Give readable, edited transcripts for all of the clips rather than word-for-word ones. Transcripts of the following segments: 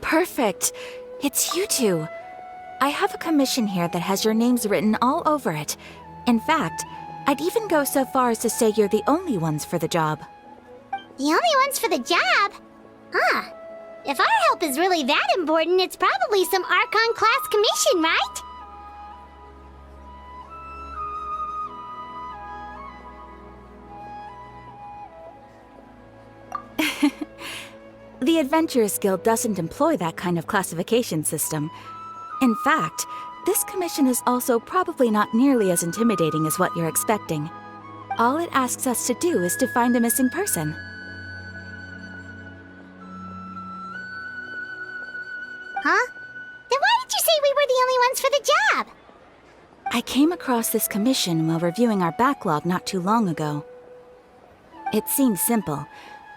Perfect. It's you two. I have a commission here that has your names written all over it. In fact, I'd even go so far as to say you're the only ones for the job. The only ones for the job? Huh. If our help is really that important, it's probably some Archon-class commission, right? The Adventurers Guild doesn't employ that kind of classification system. In fact, this commission is also probably not nearly as intimidating as what you're expecting. All it asks us to do is to find a missing person. Huh? Then why did you say we were the only ones for the job? I came across this commission while reviewing our backlog not too long ago. It seems simple,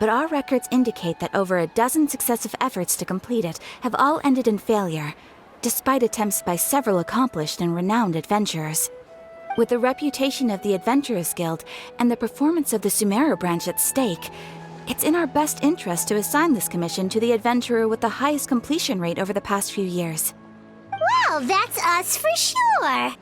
but our records indicate that over a dozen successive efforts to complete it have all ended in failure, despite attempts by several accomplished and renowned adventurers. With the reputation of the Adventurers Guild and the performance of the Sumeru branch at stake, it's in our best interest to assign this commission to the adventurer with the highest completion rate over the past few years. Well, that's us for sure.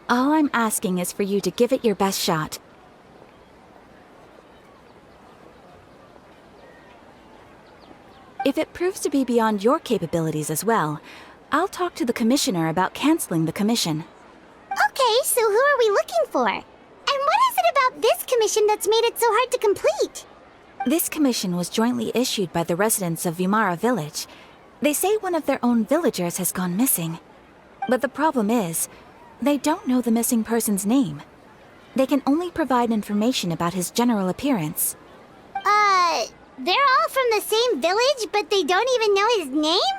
All I'm asking is for you to give it your best shot. If it proves to be beyond your capabilities as well, I'll talk to the commissioner about canceling the commission. Okay, so who are we looking for? And what is it about this commission that's made it so hard to complete? This commission was jointly issued by the residents of Vimara Village. They say one of their own villagers has gone missing. But the problem is, they don't know the missing person's name. They can only provide information about his general appearance. They're all from the same village, but they don't even know his name?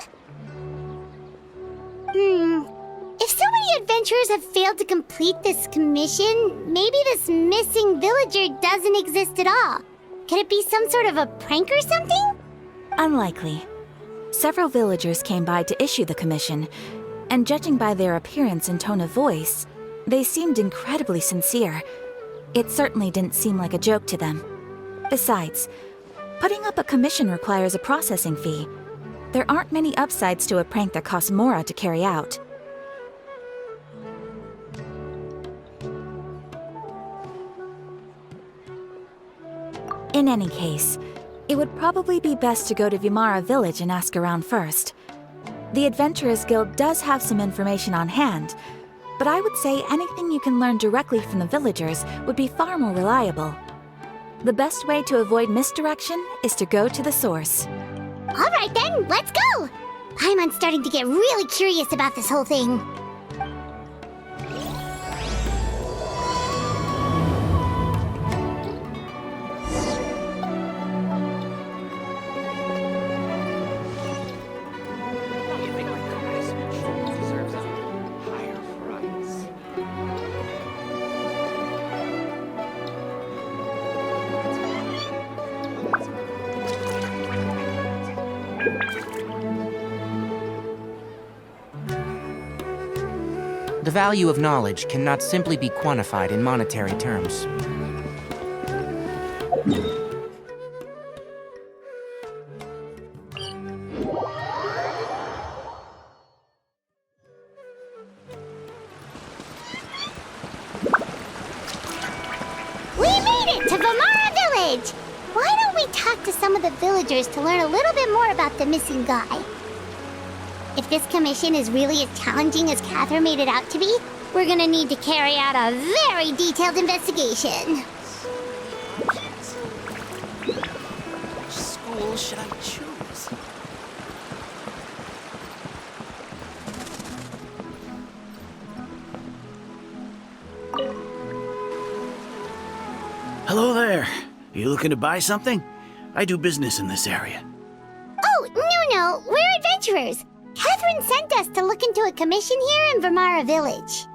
If so many adventurers have failed to complete this commission, maybe this missing villager doesn't exist at all. Could it be some sort of a prank or something? Unlikely. Several villagers came by to issue the commission, and judging by their appearance and tone of voice, they seemed incredibly sincere. It certainly didn't seem like a joke to them. Besides, putting up a commission requires a processing fee. There aren't many upsides to a prank that costs Mora to carry out. In any case, it would probably be best to go to Vimara village and ask around first. The Adventurers Guild does have some information on hand, but I would say anything you can learn directly from the villagers would be far more reliable. The best way to avoid misdirection is to go to the source. All right then, let's go! I'm starting to get really curious about this whole thing. The value of knowledge cannot simply be quantified in monetary terms. We made it to Vimara village! Why don't we talk to some of the villagers to learn a little bit more about the missing guy? If this commission is really as challenging as Catherine made it out to be, we're gonna need to carry out a very detailed investigation. Which school should I choose? Hello there. You looking to buy something? I do business in this area. Oh, no, we're adventurers. Catherine sent us to look into a commission here in Vimara village.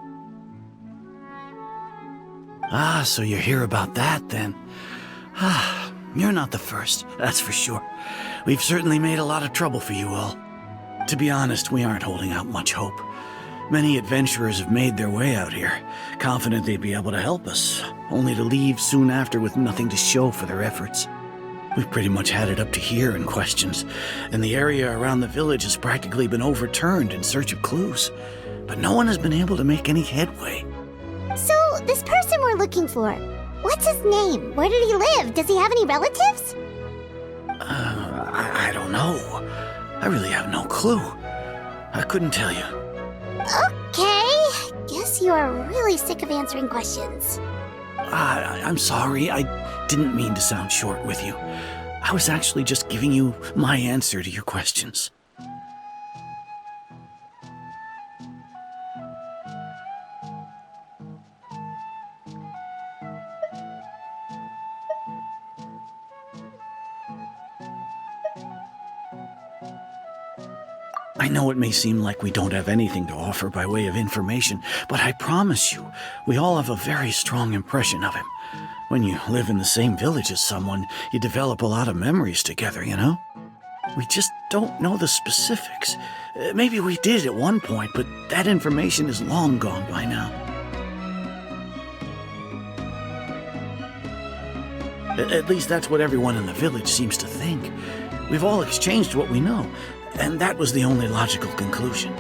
Ah, so you're here about that, then. Ah, you're not the first, that's for sure. We've certainly made a lot of trouble for you all. To be honest, we aren't holding out much hope. Many adventurers have made their way out here, confident they'd be able to help us, only to leave soon after with nothing to show for their efforts. We've pretty much had it up to here in questions, and the area around the village has practically been overturned in search of clues. But no one has been able to make any headway. So, this person we're looking for, what's his name? Where did he live? Does he have any relatives? I don't know. I really have no clue. I couldn't tell you. Okay, guess you are really sick of answering questions. I'm sorry. I didn't mean to sound short with you. I was actually just giving you my answer to your questions. I know it may seem like we don't have anything to offer by way of information, but I promise you, we all have a very strong impression of him. When you live in the same village as someone, you develop a lot of memories together, you know? We just don't know the specifics. Maybe we did at one point, but that information is long gone by now. At least that's what everyone in the village seems to think. We've all exchanged what we know, and that was the only logical conclusion.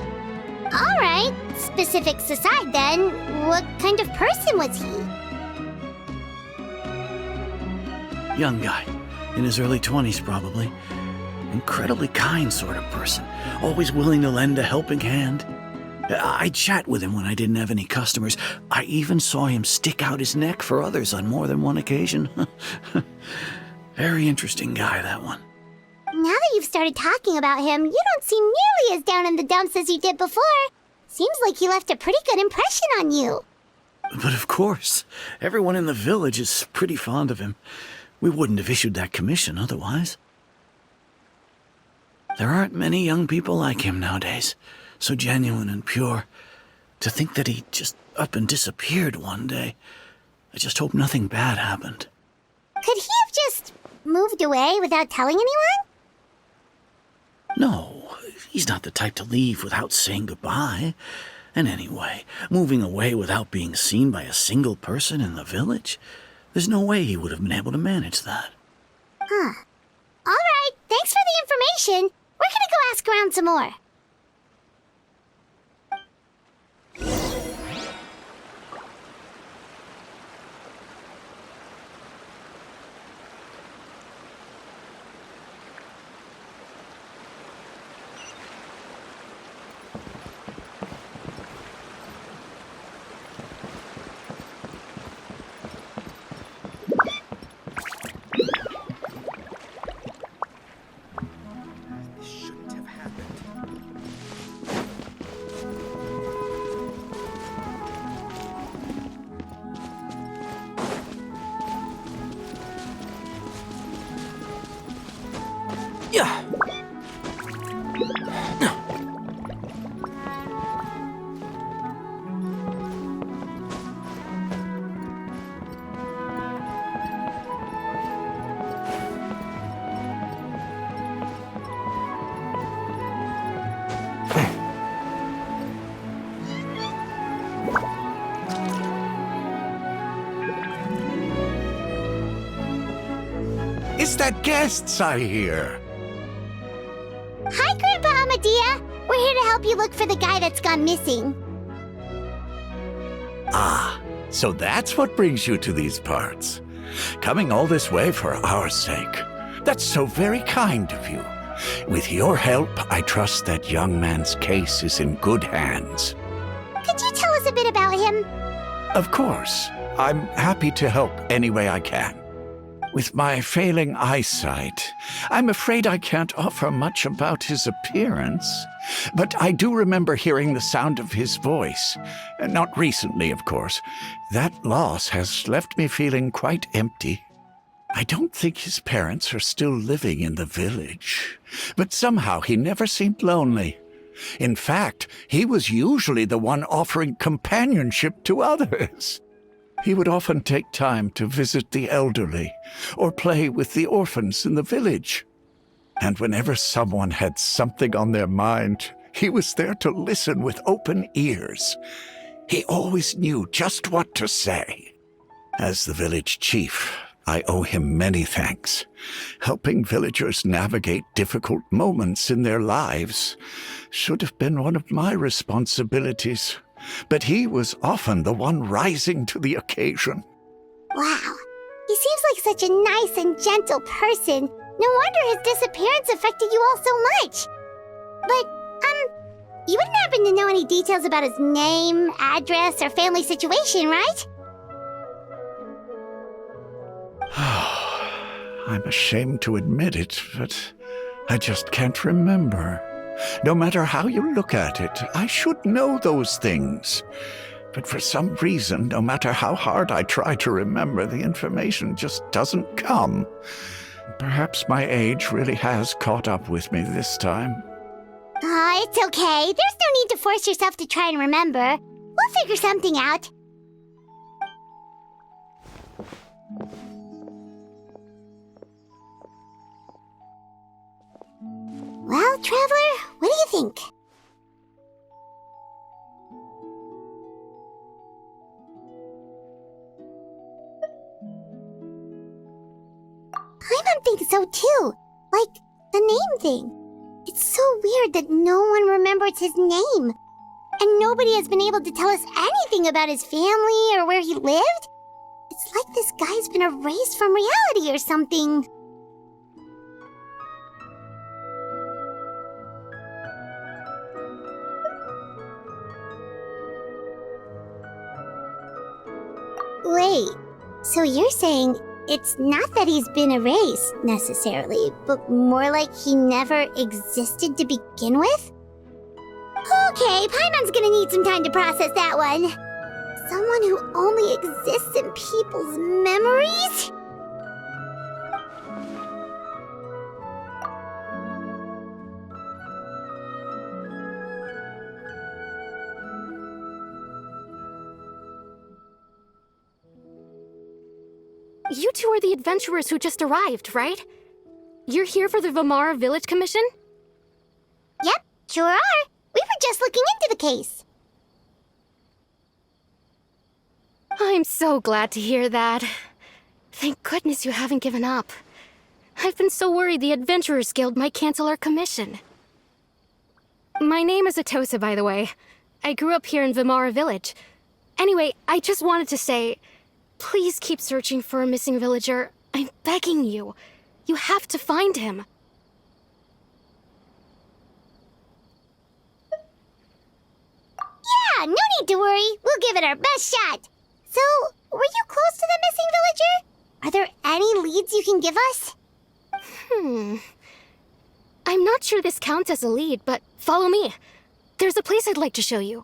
All right, specifics aside then, what kind of person was he? Young guy, in his early 20s probably. Incredibly kind sort of person, always willing to lend a helping hand. I'd chat with him when I didn't have any customers. I even saw him stick out his neck for others on more than one occasion. Very interesting guy, that one. Now that you've started talking about him, you don't seem nearly as down in the dumps as you did before. Seems like he left a pretty good impression on you. But of course, everyone in the village is pretty fond of him. We wouldn't have issued that commission otherwise. There aren't many young people like him nowadays, so genuine and pure. To think that he just up and disappeared one day. I just hope nothing bad happened. Could he have just moved away without telling anyone? No, he's not the type to leave without saying goodbye. And anyway, moving away without being seen by a single person in the village, there's no way he would have been able to manage that. Huh. All right, thanks for the information. We're gonna go ask around some more. Is that guests I hear? Hi, Grandpa Amadea. We're here to help you look for the guy that's gone missing. Ah, so that's what brings you to these parts. Coming all this way for our sake. That's so very kind of you. With your help, I trust that young man's case is in good hands. Could you tell us a bit about him? Of course. I'm happy to help any way I can. With my failing eyesight, I'm afraid I can't offer much about his appearance. But I do remember hearing the sound of his voice. Not recently, of course. That loss has left me feeling quite empty. I don't think his parents are still living in the village. But somehow he never seemed lonely. In fact, he was usually the one offering companionship to others. He would often take time to visit the elderly or play with the orphans in the village. And whenever someone had something on their mind, he was there to listen with open ears. He always knew just what to say. As the village chief, I owe him many thanks. Helping villagers navigate difficult moments in their lives should have been one of my responsibilities. But he was often the one rising to the occasion. Wow. He seems like such a nice and gentle person. No wonder his disappearance affected you all so much. But, you wouldn't happen to know any details about his name, address, or family situation, right? I'm ashamed to admit it, but I just can't remember. No matter how you look at it, I should know those things. But for some reason, no matter how hard I try to remember, the information just doesn't come. Perhaps my age really has caught up with me this time. It's okay. There's no need to force yourself to try and remember. We'll figure something out. Well, Traveler, what do you think? Paimon thinks so too. Like, the name thing. It's so weird that no one remembers his name. And nobody has been able to tell us anything about his family or where he lived. It's like this guy's been erased from reality or something. Wait, so you're saying it's not that he's been erased, necessarily, but more like he never existed to begin with? Okay, Paimon's gonna need some time to process that one. Someone who only exists in people's memories? You two are the adventurers who just arrived, right? You're here for the Vamara Village Commission? Yep, sure are. We were just looking into the case. I'm so glad to hear that. Thank goodness you haven't given up. I've been so worried the Adventurers Guild might cancel our commission. My name is Atosa, by the way. I grew up here in Vamara Village. Anyway, I just wanted to say, please keep searching for a missing villager. I'm begging you. You have to find him. Yeah, no need to worry. We'll give it our best shot. So, were you close to the missing villager? Are there any leads you can give us? I'm not sure this counts as a lead, but follow me. There's a place I'd like to show you.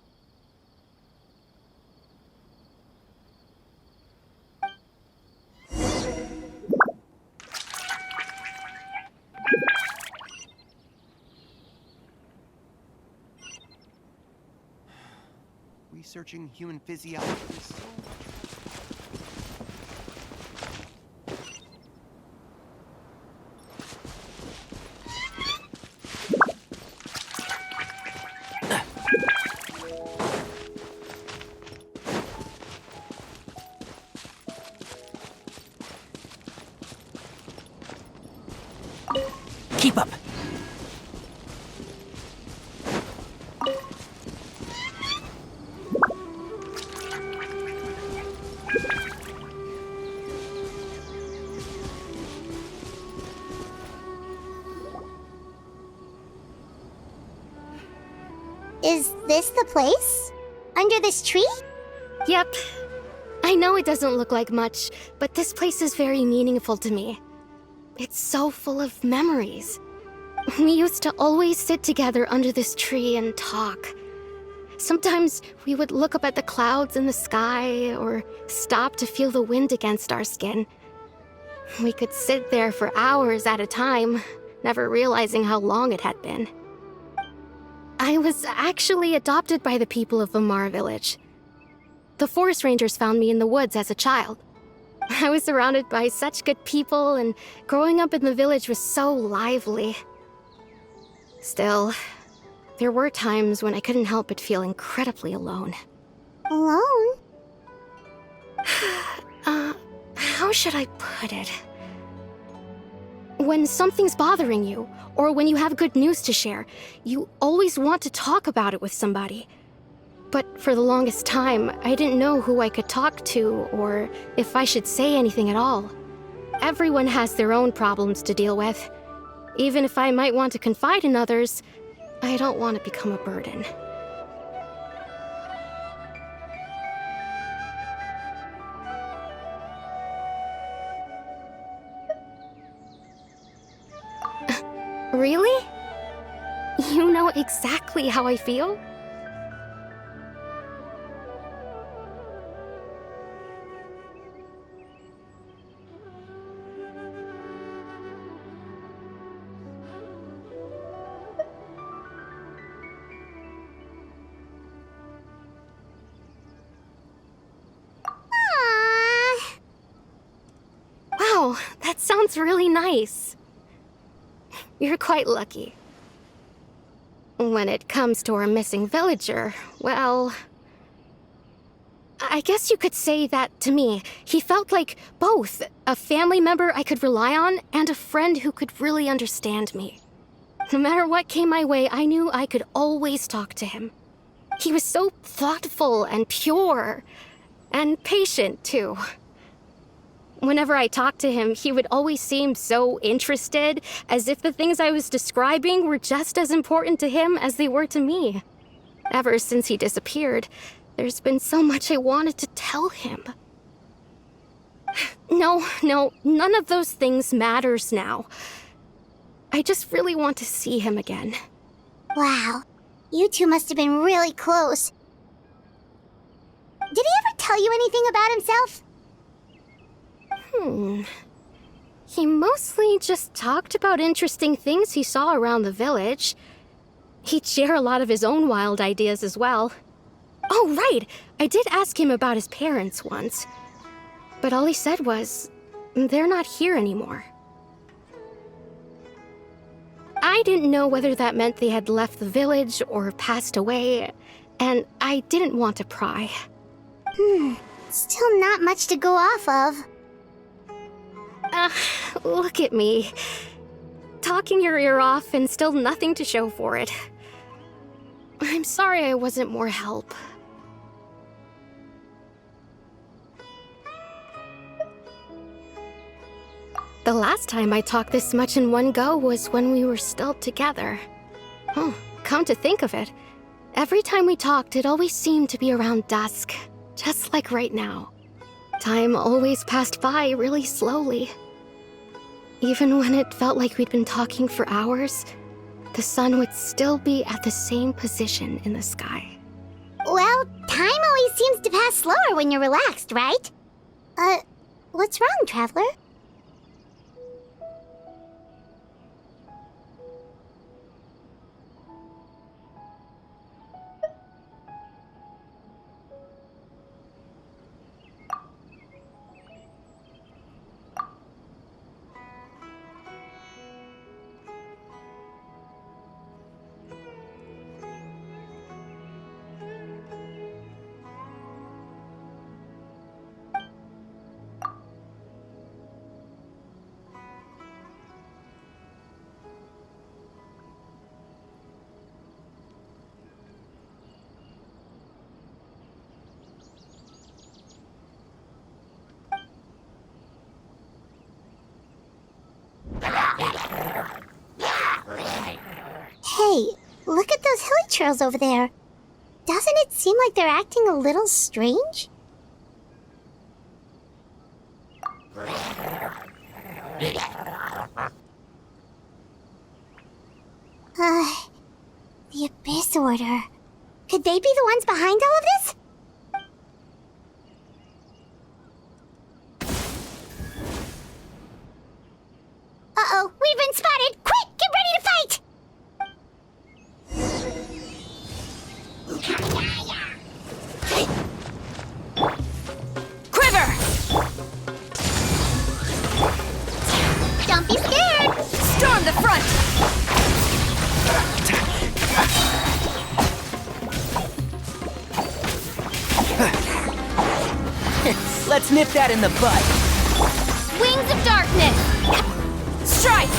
Researching human physiology is so this the place? Under this tree? Yep. I know it doesn't look like much, but this place is very meaningful to me. It's so full of memories. We used to always sit together under this tree and talk. Sometimes we would look up at the clouds in the sky, or stop to feel the wind against our skin. We could sit there for hours at a time, never realizing how long it had been. I was actually adopted by the people of Vamara village. The forest rangers found me in the woods as a child. I was surrounded by such good people, and growing up in the village was so lively. Still, there were times when I couldn't help but feel incredibly alone. Alone? How should I put it? When something's bothering you, or when you have good news to share, you always want to talk about it with somebody. But for the longest time, I didn't know who I could talk to, or if I should say anything at all. Everyone has their own problems to deal with. Even if I might want to confide in others, I don't want to become a burden. Really? You know exactly how I feel? Wow, that sounds really nice. You're quite lucky. When it comes to our missing villager, well, I guess you could say that to me. He felt like both a family member I could rely on and a friend who could really understand me. No matter what came my way, I knew I could always talk to him. He was so thoughtful and pure, and patient, too. Whenever I talked to him, he would always seem so interested, as if the things I was describing were just as important to him as they were to me. Ever since he disappeared, there's been so much I wanted to tell him. No, none of those things matters now. I just really want to see him again. Wow, you two must have been really close. Did he ever tell you anything about himself? He mostly just talked about interesting things he saw around the village. He'd share a lot of his own wild ideas as well. Oh, right! I did ask him about his parents once. But all he said was, they're not here anymore. I didn't know whether that meant they had left the village or passed away, and I didn't want to pry. Still not much to go off of. Look at me. Talking your ear off and still nothing to show for it. I'm sorry I wasn't more help. The last time I talked this much in one go was when we were still together. Come to think of it, every time we talked, it always seemed to be around dusk, just like right now. Time always passed by really slowly. Even when it felt like we'd been talking for hours, the sun would still be at the same position in the sky. Well, time always seems to pass slower when you're relaxed, right? What's wrong, Traveler? Hey, look at those hilly trails over there. it seem like they're acting a little strange? The Abyss Order. Could they be the ones behind all of this? Uh-oh, we've been spotted! Quick, get ready to fight! Quiver! Don't be scared! Storm the front! Let's nip that in the bud. Wings of darkness! Strike!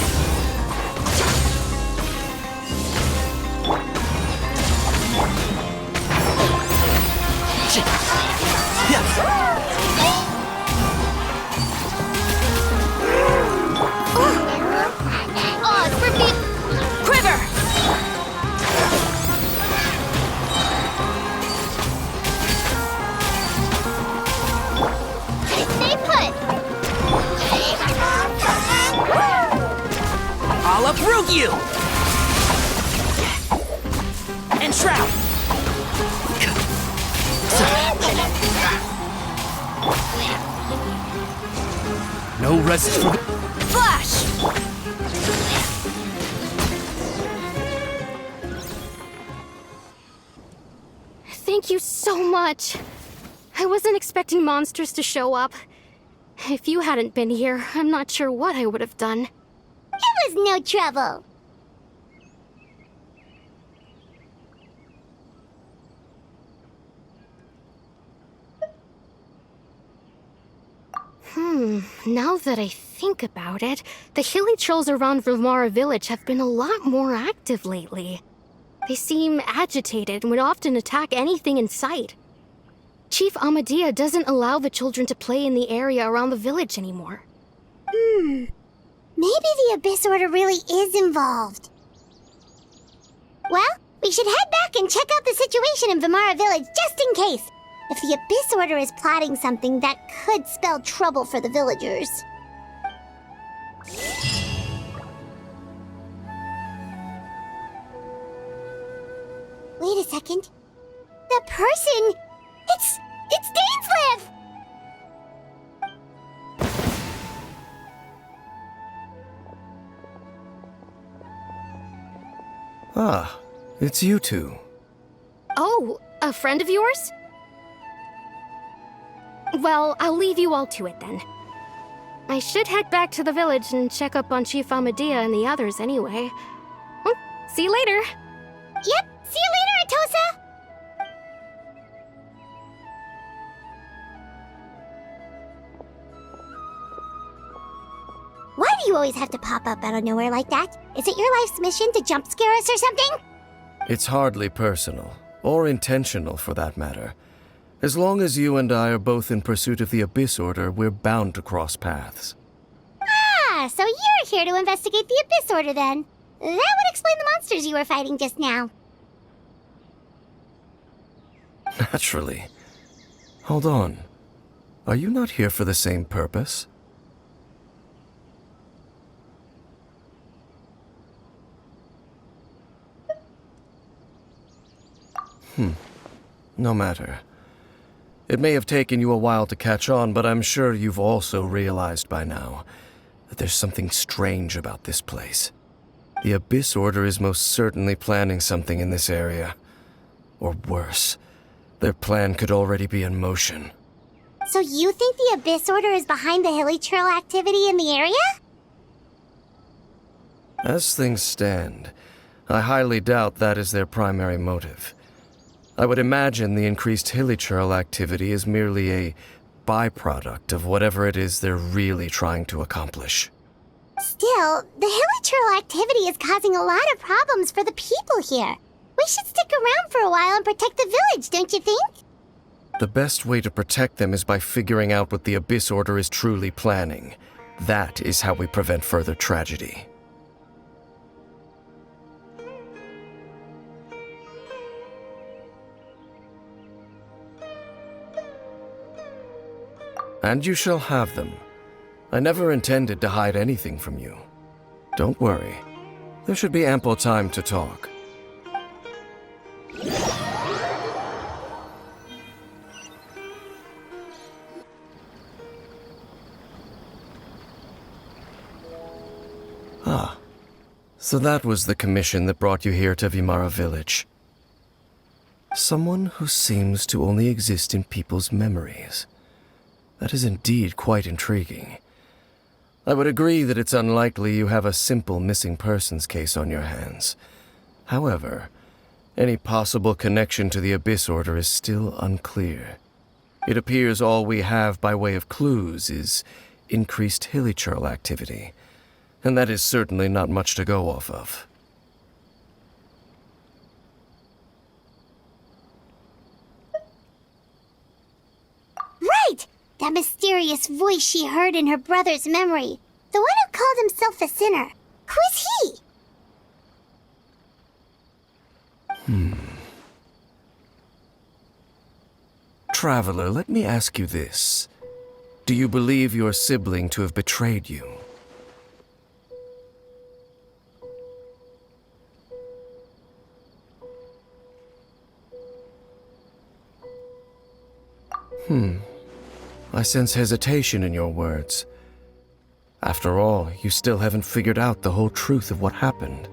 Quiver! Stay put! I'll uproot you! And shroud! No rest for... Flash! Thank you so much. I wasn't expecting monsters to show up. If you hadn't been here, I'm not sure what I would have done. It was no trouble. Now that I think about it, the hilly trolls around Vimara village have been a lot more active lately. They seem agitated and would often attack anything in sight. Chief Amadea doesn't allow the children to play in the area around the village anymore. Maybe the Abyss Order really is involved. Well, we should head back and check out the situation in Vimara village just in case. If the Abyss Order is plotting something, that could spell trouble for the villagers. Wait a second. That person... It's Dainsleif! Ah, it's you two. Oh, a friend of yours? Well, I'll leave you all to it then. I should head back to the village and check up on Chief Amadea and the others anyway. Well, see you later. Yep, see you later, Atosa! Why do you always have to pop up out of nowhere like that? Is it your life's mission to jump scare us or something? It's hardly personal, or intentional for that matter. As long as you and I are both in pursuit of the Abyss Order, we're bound to cross paths. Ah, so you're here to investigate the Abyss Order then. That would explain the monsters you were fighting just now. Naturally. Hold on. Are you not here for the same purpose? No matter. It may have taken you a while to catch on, but I'm sure you've also realized by now that there's something strange about this place. The Abyss Order is most certainly planning something in this area. Or worse, their plan could already be in motion. So you think the Abyss Order is behind the hilly trail activity in the area? As things stand, I highly doubt that is their primary motive. I would imagine the increased hilly trail activity is merely a byproduct of whatever it is they're really trying to accomplish. Still, the hilly trail activity is causing a lot of problems for the people here. We should stick around for a while and protect the village, don't you think? The best way to protect them is by figuring out what the Abyss Order is truly planning. That is how we prevent further tragedy. And you shall have them. I never intended to hide anything from you. Don't worry. There should be ample time to talk. Ah. So that was the commission that brought you here to Vimara Village. Someone who seems to only exist in people's memories. That is indeed quite intriguing. I would agree that it's unlikely you have a simple missing persons case on your hands. However, any possible connection to the Abyss Order is still unclear. It appears all we have by way of clues is increased hilichurl activity, and that is certainly not much to go off of. Right! That mysterious voice she heard in her brother's memory. The one who called himself a sinner. Who is he? Traveler, let me ask you this. Do you believe your sibling to have betrayed you? I sense hesitation in your words. After all, you still haven't figured out the whole truth of what happened.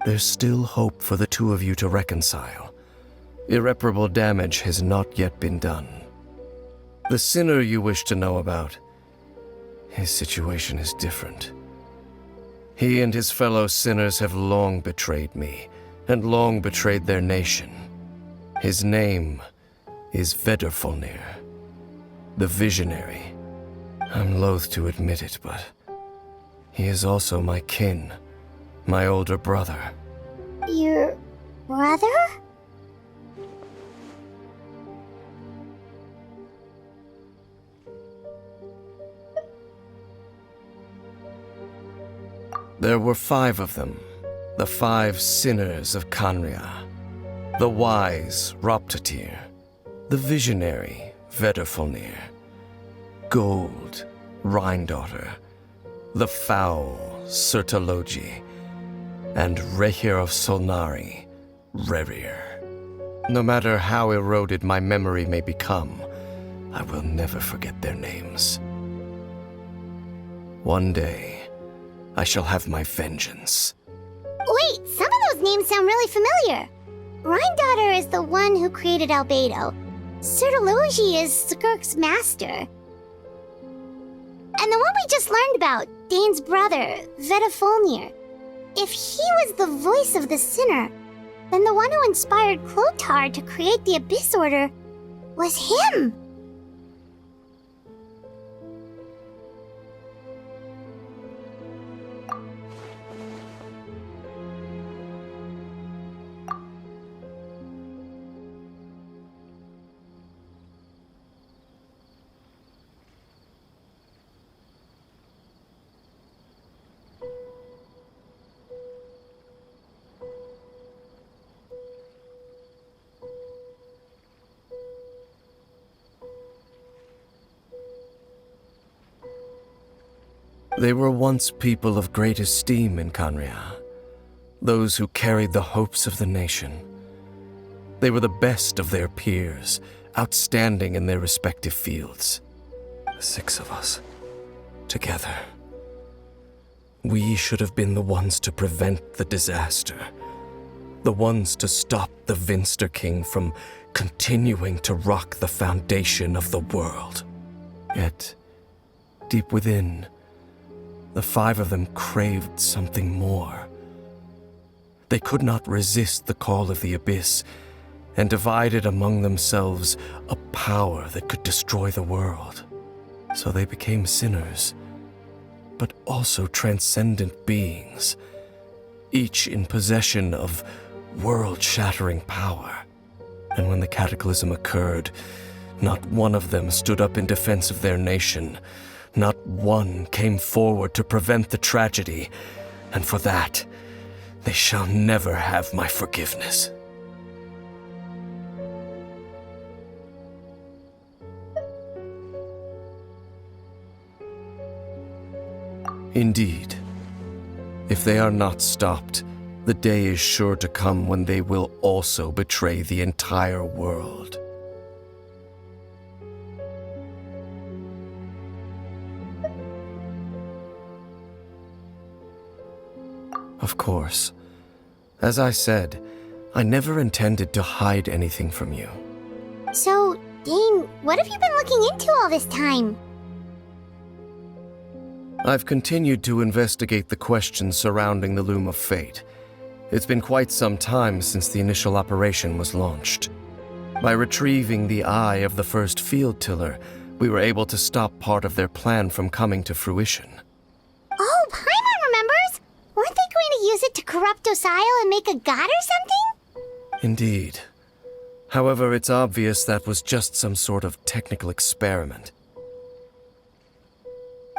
There's still hope for the two of you to reconcile. Irreparable damage has not yet been done. The sinner you wish to know about, his situation is different. He and his fellow sinners have long betrayed me, and long betrayed their nation. His name is Vedrfolnir, the Visionary. I'm loath to admit it, but he is also my kin, my older brother. Your brother? There were 5 of them, the 5 sinners of Kanria. The wise Roptatir, the visionary Vedrfolnir, Gold Rhindaughter, the foul Sertologi, and Rehir of Solnari, Rerir. No matter how eroded my memory may become, I will never forget their names. One day, I shall have my vengeance. Wait, some of those names sound really familiar. Rhindaughter is the one who created Albedo. Sertologi is Skirk's master. And the one we just learned about, Dane's brother, Vedrfolnir. If he was the voice of the sinner, then the one who inspired Clotar to create the Abyss Order was him. They were once people of great esteem in Kanria, those who carried the hopes of the nation. They were the best of their peers, outstanding in their respective fields. The 6 of us, together. We should have been the ones to prevent the disaster, the ones to stop the Vinster King from continuing to rock the foundation of the world. Yet, deep within, the 5 of them craved something more. They could not resist the call of the Abyss, and divided among themselves a power that could destroy the world. So they became sinners, but also transcendent beings, each in possession of world-shattering power. And when the cataclysm occurred, not one of them stood up in defense of their nation. Not one came forward to prevent the tragedy, and for that, they shall never have my forgiveness. Indeed. If they are not stopped, the day is sure to come when they will also betray the entire world. Of course. As I said, I never intended to hide anything from you. So, Dane, what have you been looking into all this time? I've continued to investigate the questions surrounding the Loom of Fate. It's been quite some time since the initial operation was launched. By retrieving the eye of the first field tiller, we were able to stop part of their plan from coming to fruition. Oh, Paimon remembers! Weren't they going to use it to corrupt Osial and make a god or something? Indeed. However, it's obvious that was just some sort of technical experiment.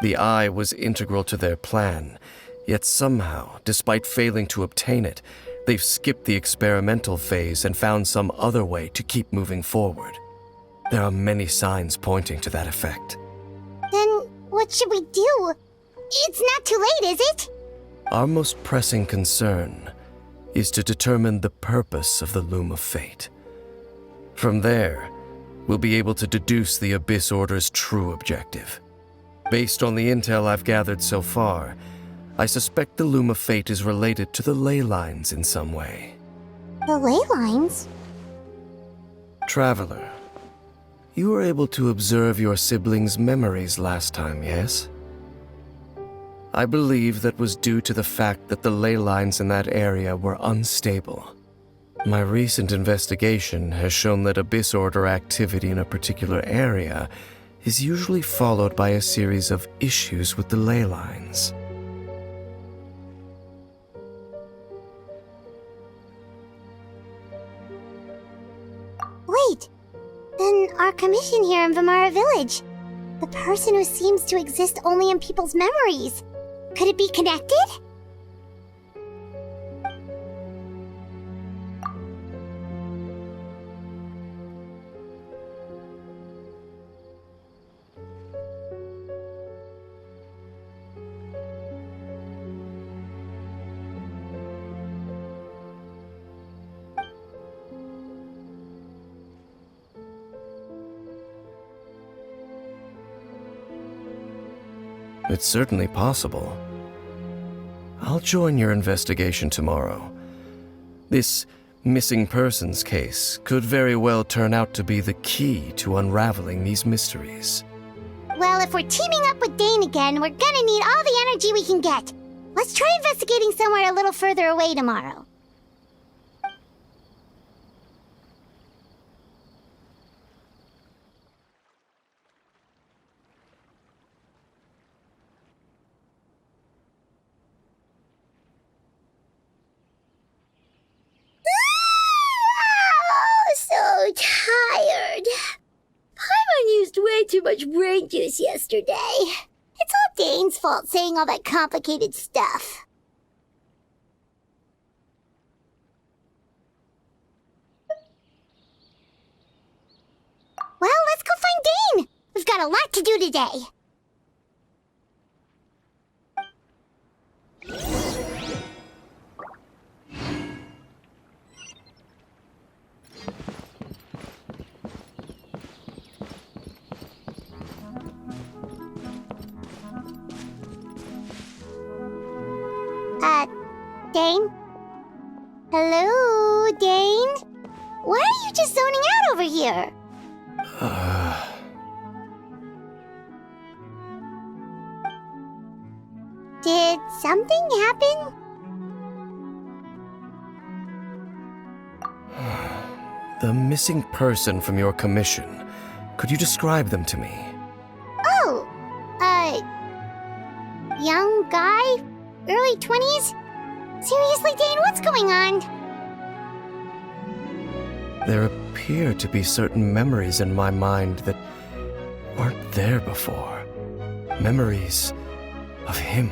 The eye was integral to their plan, yet somehow, despite failing to obtain it, they've skipped the experimental phase and found some other way to keep moving forward. There are many signs pointing to that effect. Then, what should we do? It's not too late, is it? Our most pressing concern is to determine the purpose of the Loom of Fate. From there, we'll be able to deduce the Abyss Order's true objective. Based on the intel I've gathered so far, I suspect the Loom of Fate is related to the ley lines in some way. The ley lines? Traveler, you were able to observe your siblings' memories last time, yes? I believe that was due to the fact that the ley lines in that area were unstable. My recent investigation has shown that Abyss Order activity in a particular area is usually followed by a series of issues with the ley lines. Wait, then our commission here in Vamara Village, the person who seems to exist only in people's memories, could it be connected? It's certainly possible. I'll join your investigation tomorrow. This missing persons case could very well turn out to be the key to unraveling these mysteries. Well, if we're teaming up with Dane again, we're gonna need all the energy we can get. Let's try investigating somewhere a little further away tomorrow. Tired. Paimon used way too much brain juice yesterday. It's all Dane's fault saying all that complicated stuff. Well, let's go find Dane. We've got a lot to do today. Dane? Hello, Dane? Why are you just zoning out over here? Did something happen? The missing person from your commission. Could you describe them to me? Oh, young guy? Early 20s? Seriously, Dane, what's going on? There appear to be certain memories in my mind that weren't there before. Memories of him.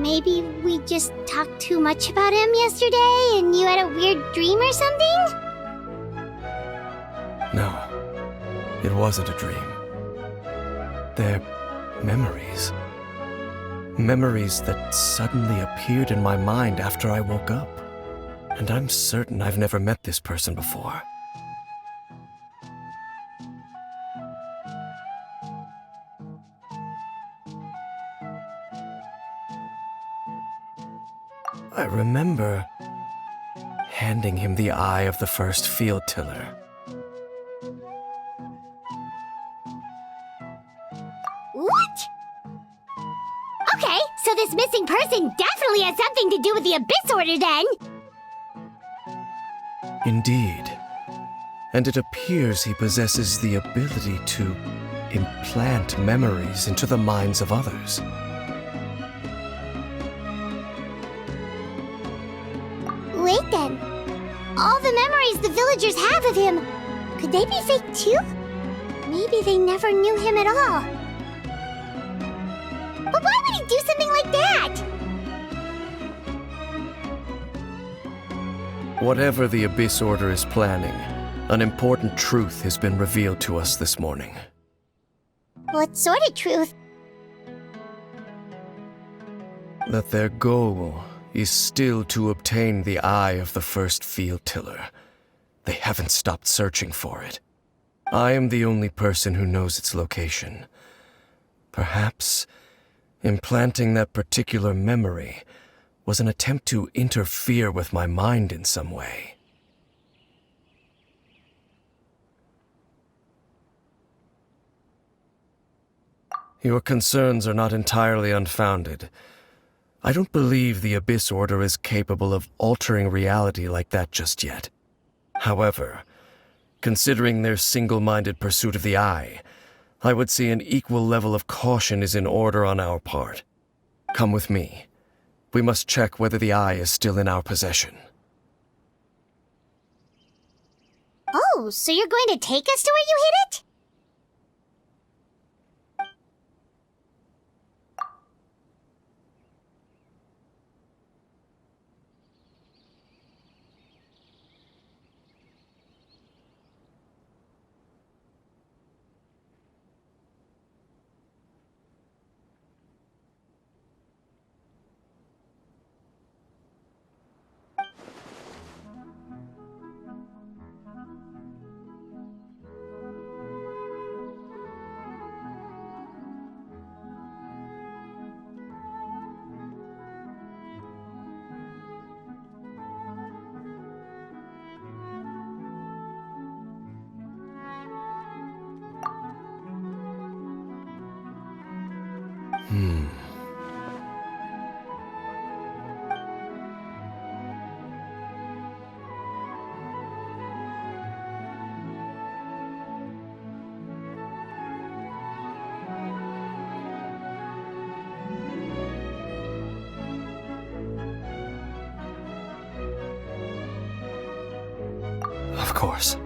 Maybe we just talked too much about him yesterday and you had a weird dream or something? No, it wasn't a dream. They're memories. Memories that suddenly appeared in my mind after I woke up. And I'm certain I've never met this person before. I remember handing him the eye of the first field tiller. What? Okay, so this missing person definitely has something to do with the Abyss Order then! Indeed. And it appears he possesses the ability to implant memories into the minds of others. Wait then. All the memories the villagers have of him, could they be fake too? Maybe they never knew him at all. But why would he do something like that? Whatever the Abyss Order is planning, an important truth has been revealed to us this morning. What sort of truth? That their goal is still to obtain the eye of the first field tiller. They haven't stopped searching for it. I am the only person who knows its location. Perhaps implanting that particular memory was an attempt to interfere with my mind in some way. Your concerns are not entirely unfounded. I don't believe the Abyss Order is capable of altering reality like that just yet. However, considering their single-minded pursuit of the Eye, I would say an equal level of caution is in order on our part. Come with me. We must check whether the Eye is still in our possession. Oh, so you're going to take us to where you hid it? Of course.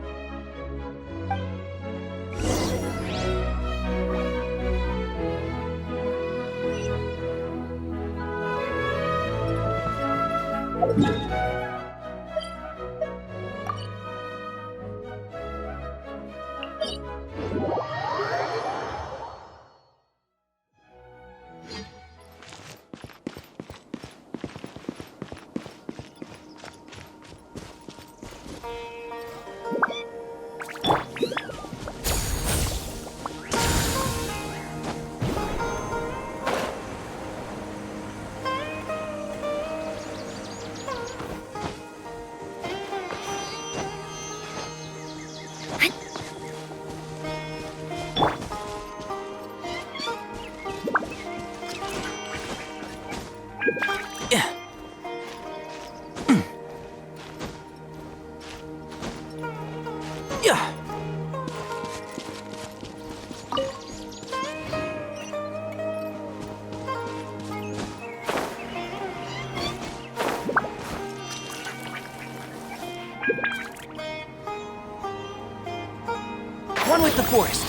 One with the forest.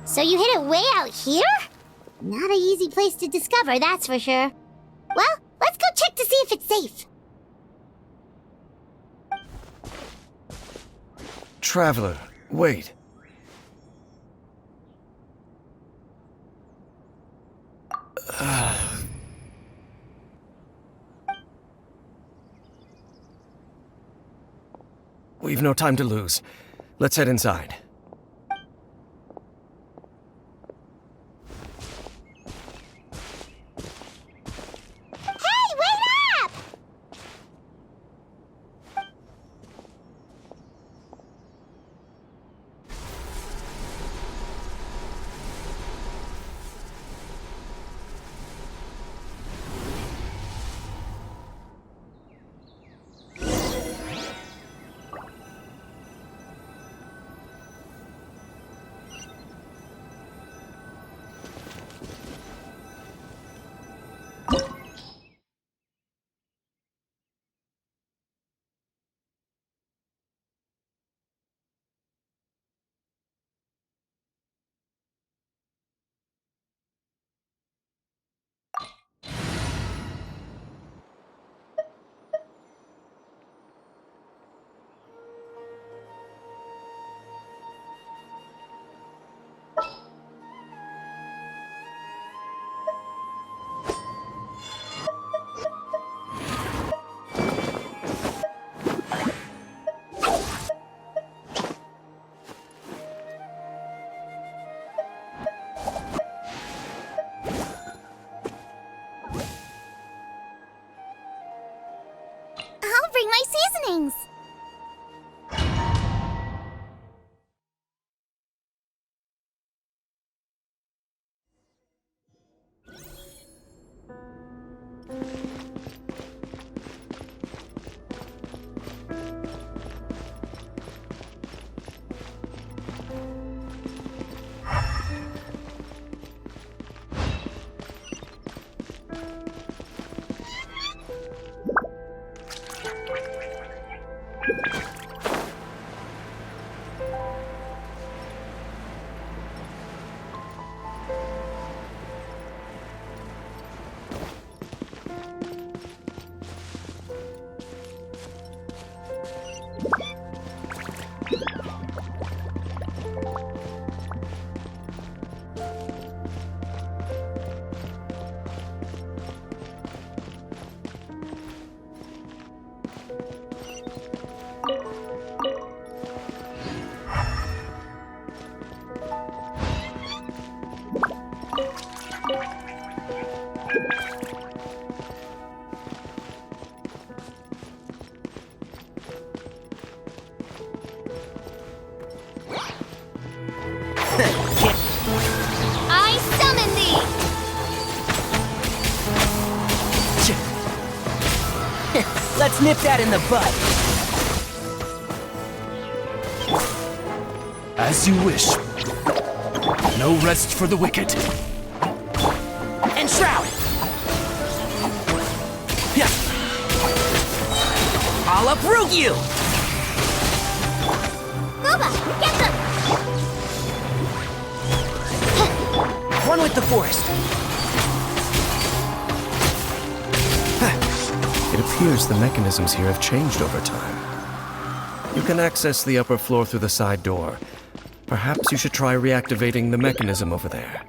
So you hid it way out here? Not an easy place to discover, that's for sure. Well, let's go check to see if it's safe. Traveler, wait. We've no time to lose. Let's head inside. Hey, wait up! I'll bring my seasonings. I summon thee! Let's nip that in the bud. As you wish. No rest for the wicked. Enshroud! Yeah. I'll uproot you! Booba, get them! One with the forest. It appears the mechanisms here have changed over time. You can access the upper floor through the side door. Perhaps you should try reactivating the mechanism over there.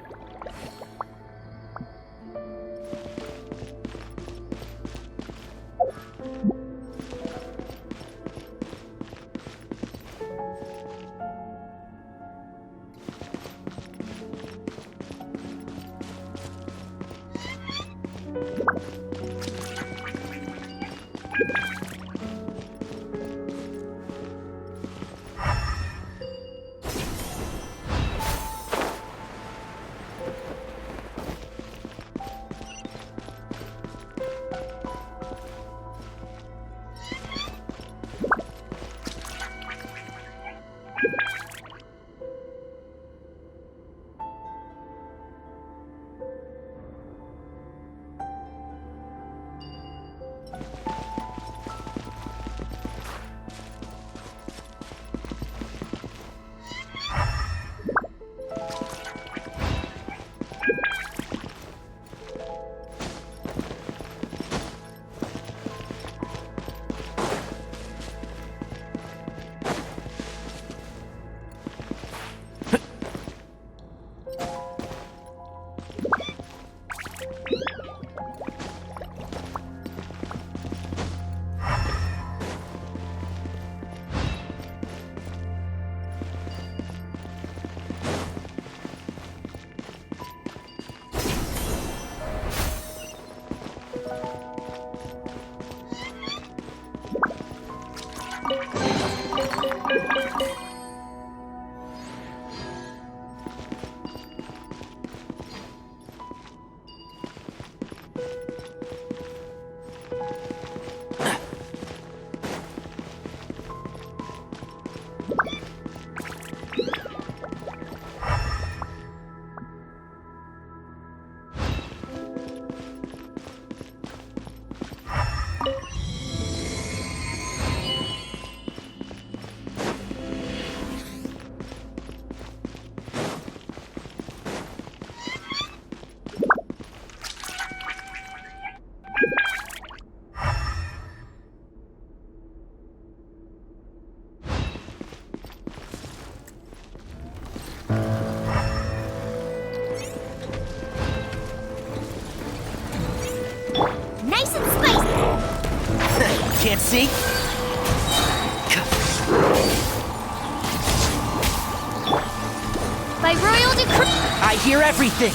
Nice and spicy! Can't see? By royal decree. I hear everything!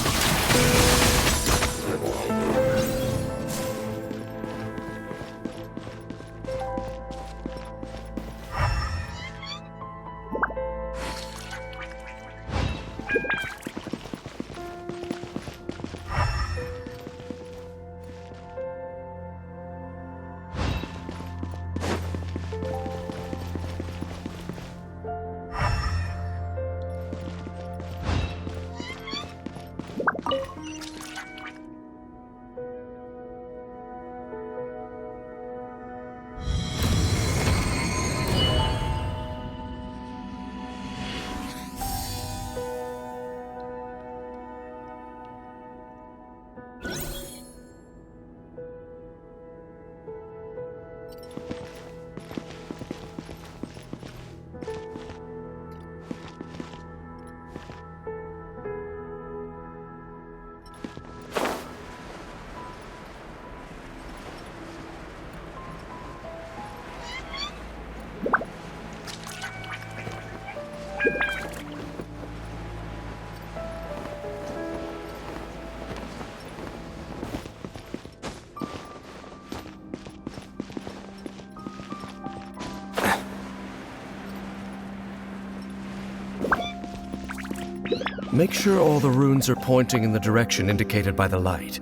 Make sure all the runes are pointing in the direction indicated by the light.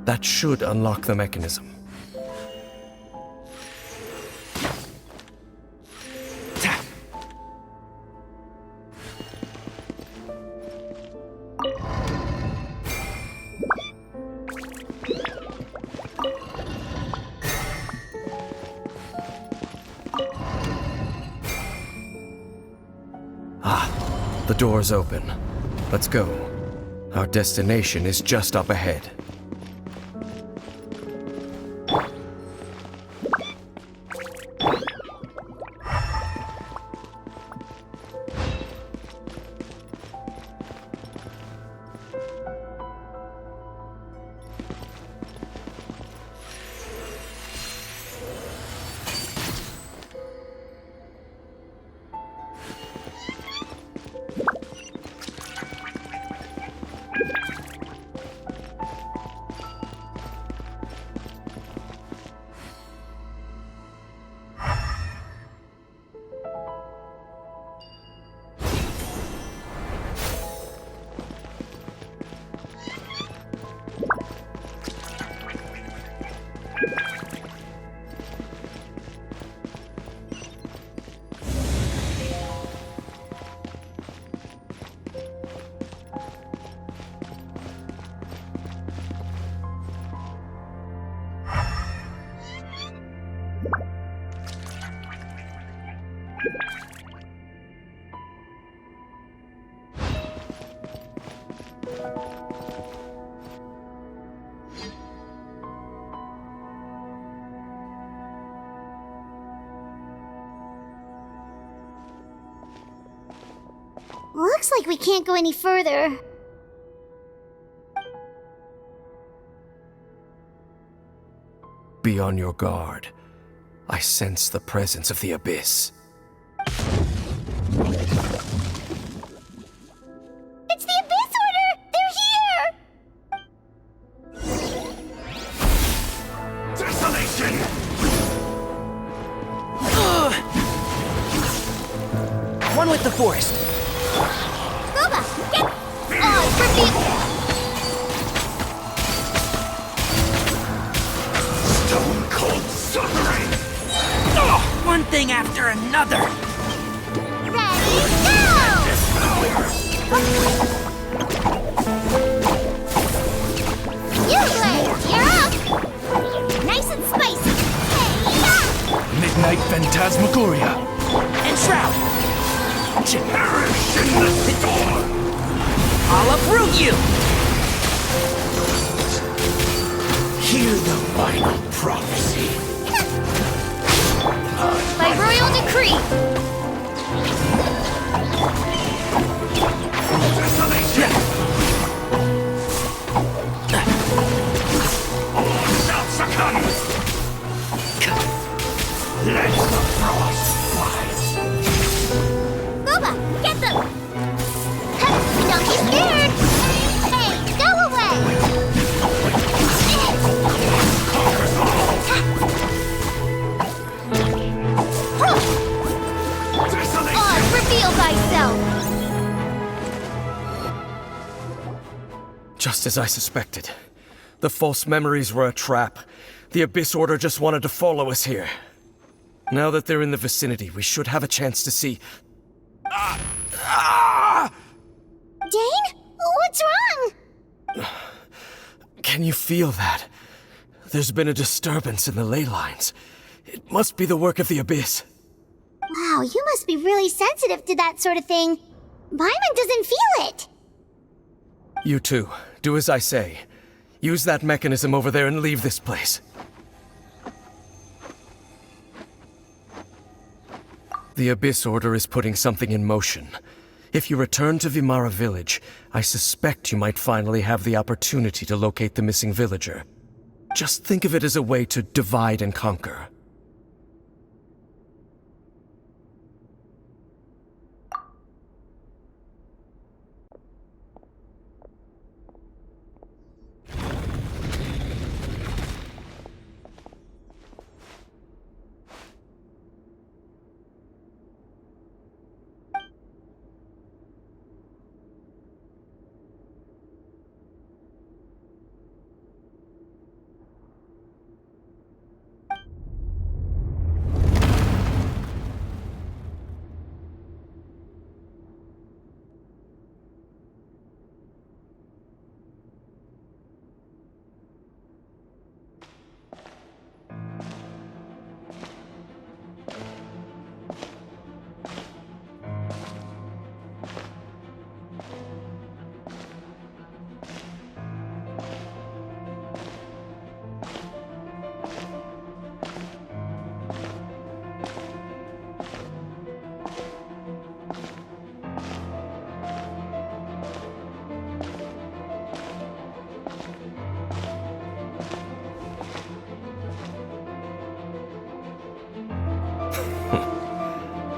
That should unlock the mechanism. The door's open. Let's go. Our destination is just up ahead. Looks like we can't go any further. Be on your guard. I sense the presence of the Abyss. It's the Abyss Order! They're here! Desolation! with the forest! Gooba, get... Oh, for me! Stone cold suffering! One thing after another! Ready, go! You Blade, you're up! Nice and spicy! Hey-ya! Midnight Phantasmagoria. And Shroud! Perish in the storm! I'll uproot you! Hear the final prophecy. By royal decree! Desolation! All shall succumb! Let the frost fly! Gooba, get them! Don't be scared! Hey, go away! Conquers all! Desolation! Oh, reveal thyself! Just as I suspected. The false memories were a trap. The Abyss Order just wanted to follow us here. Now that they're in the vicinity, we should have a chance to see... Dane? What's wrong? Can you feel that? There's been a disturbance in the ley lines. It must be the work of the Abyss. Wow, you must be really sensitive to that sort of thing. Paimon doesn't feel it. You too. Do as I say. Use that mechanism over there and leave this place. The Abyss Order is putting something in motion. If you return to Vimara Village, I suspect you might finally have the opportunity to locate the missing villager. Just think of it as a way to divide and conquer.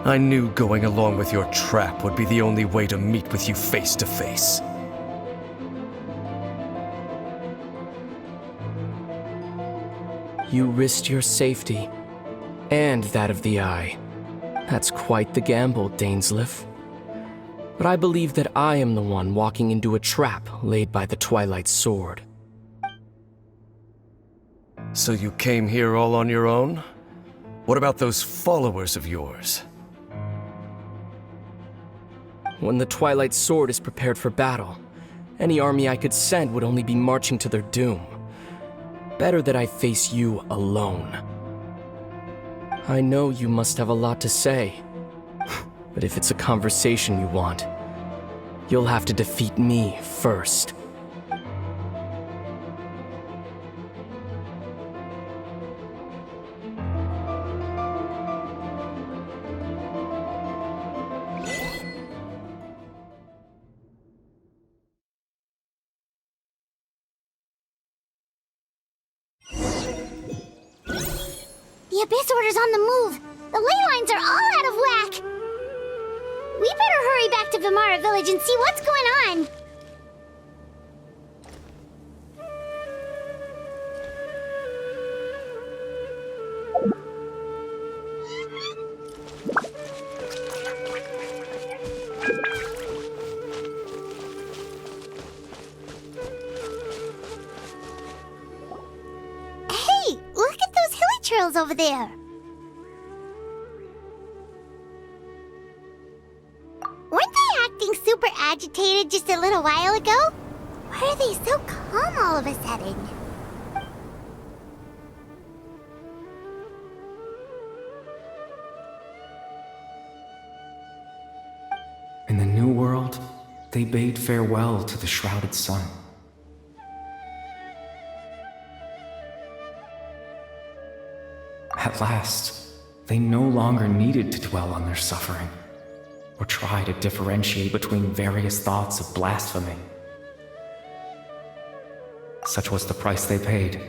I knew going along with your trap would be the only way to meet with you face to face. You risked your safety, and that of the Eye. That's quite the gamble, Dainsleif. But I believe that I am the one walking into a trap laid by the Twilight Sword. So you came here all on your own? What about those followers of yours? When the Twilight Sword is prepared for battle, any army I could send would only be marching to their doom. Better that I face you alone. I know you must have a lot to say, but if it's a conversation you want, you'll have to defeat me first. The Abyss Order's on the move. The ley lines are all out of whack. We better hurry back to Vimara Village and see what's going on. Churls over there? Weren't they acting super agitated just a little while ago? Why are they so calm all of a sudden? In the New World, they bade farewell to the shrouded sun. At last, they no longer needed to dwell on their suffering, or try to differentiate between various thoughts of blasphemy. Such was the price they paid,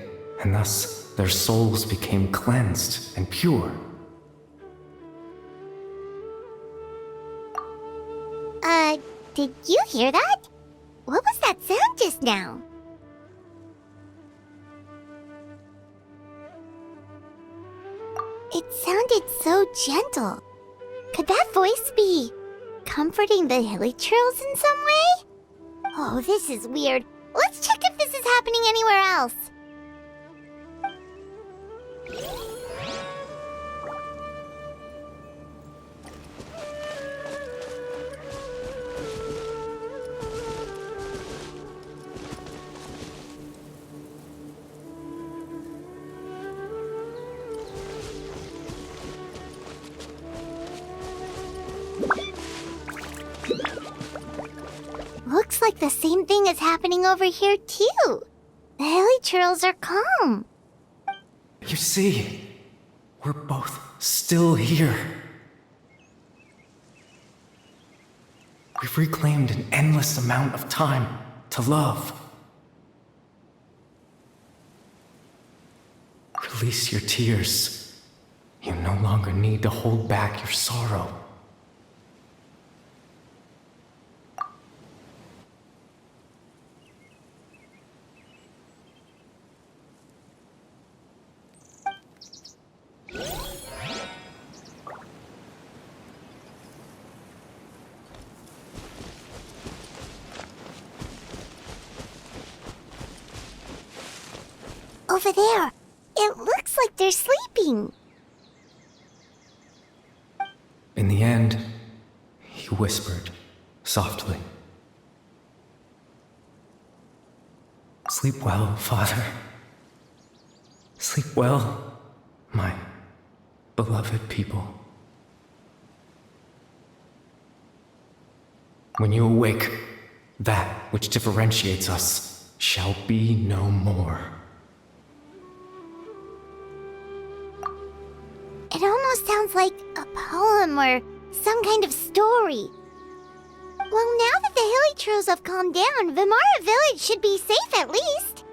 and thus their souls became cleansed and pure. Did you hear that? What was that sound just now? It sounded so gentle. Could that voice be comforting the hilly churls in some way? Oh, this is weird. Let's check if this is happening anywhere else. Looks like the same thing is happening over here, too. The hilly churls are calm. You see, we're both still here. We've reclaimed an endless amount of time to love. Release your tears. You no longer need to hold back your sorrow. Over there. It looks like they're sleeping. In the end, he whispered, softly. Sleep well, Father. Sleep well, my beloved people. When you awake, that which differentiates us shall be no more. It almost sounds like a poem or some kind of story. Well, now that the hilly churls have calmed down, Vimara village should be safe at least.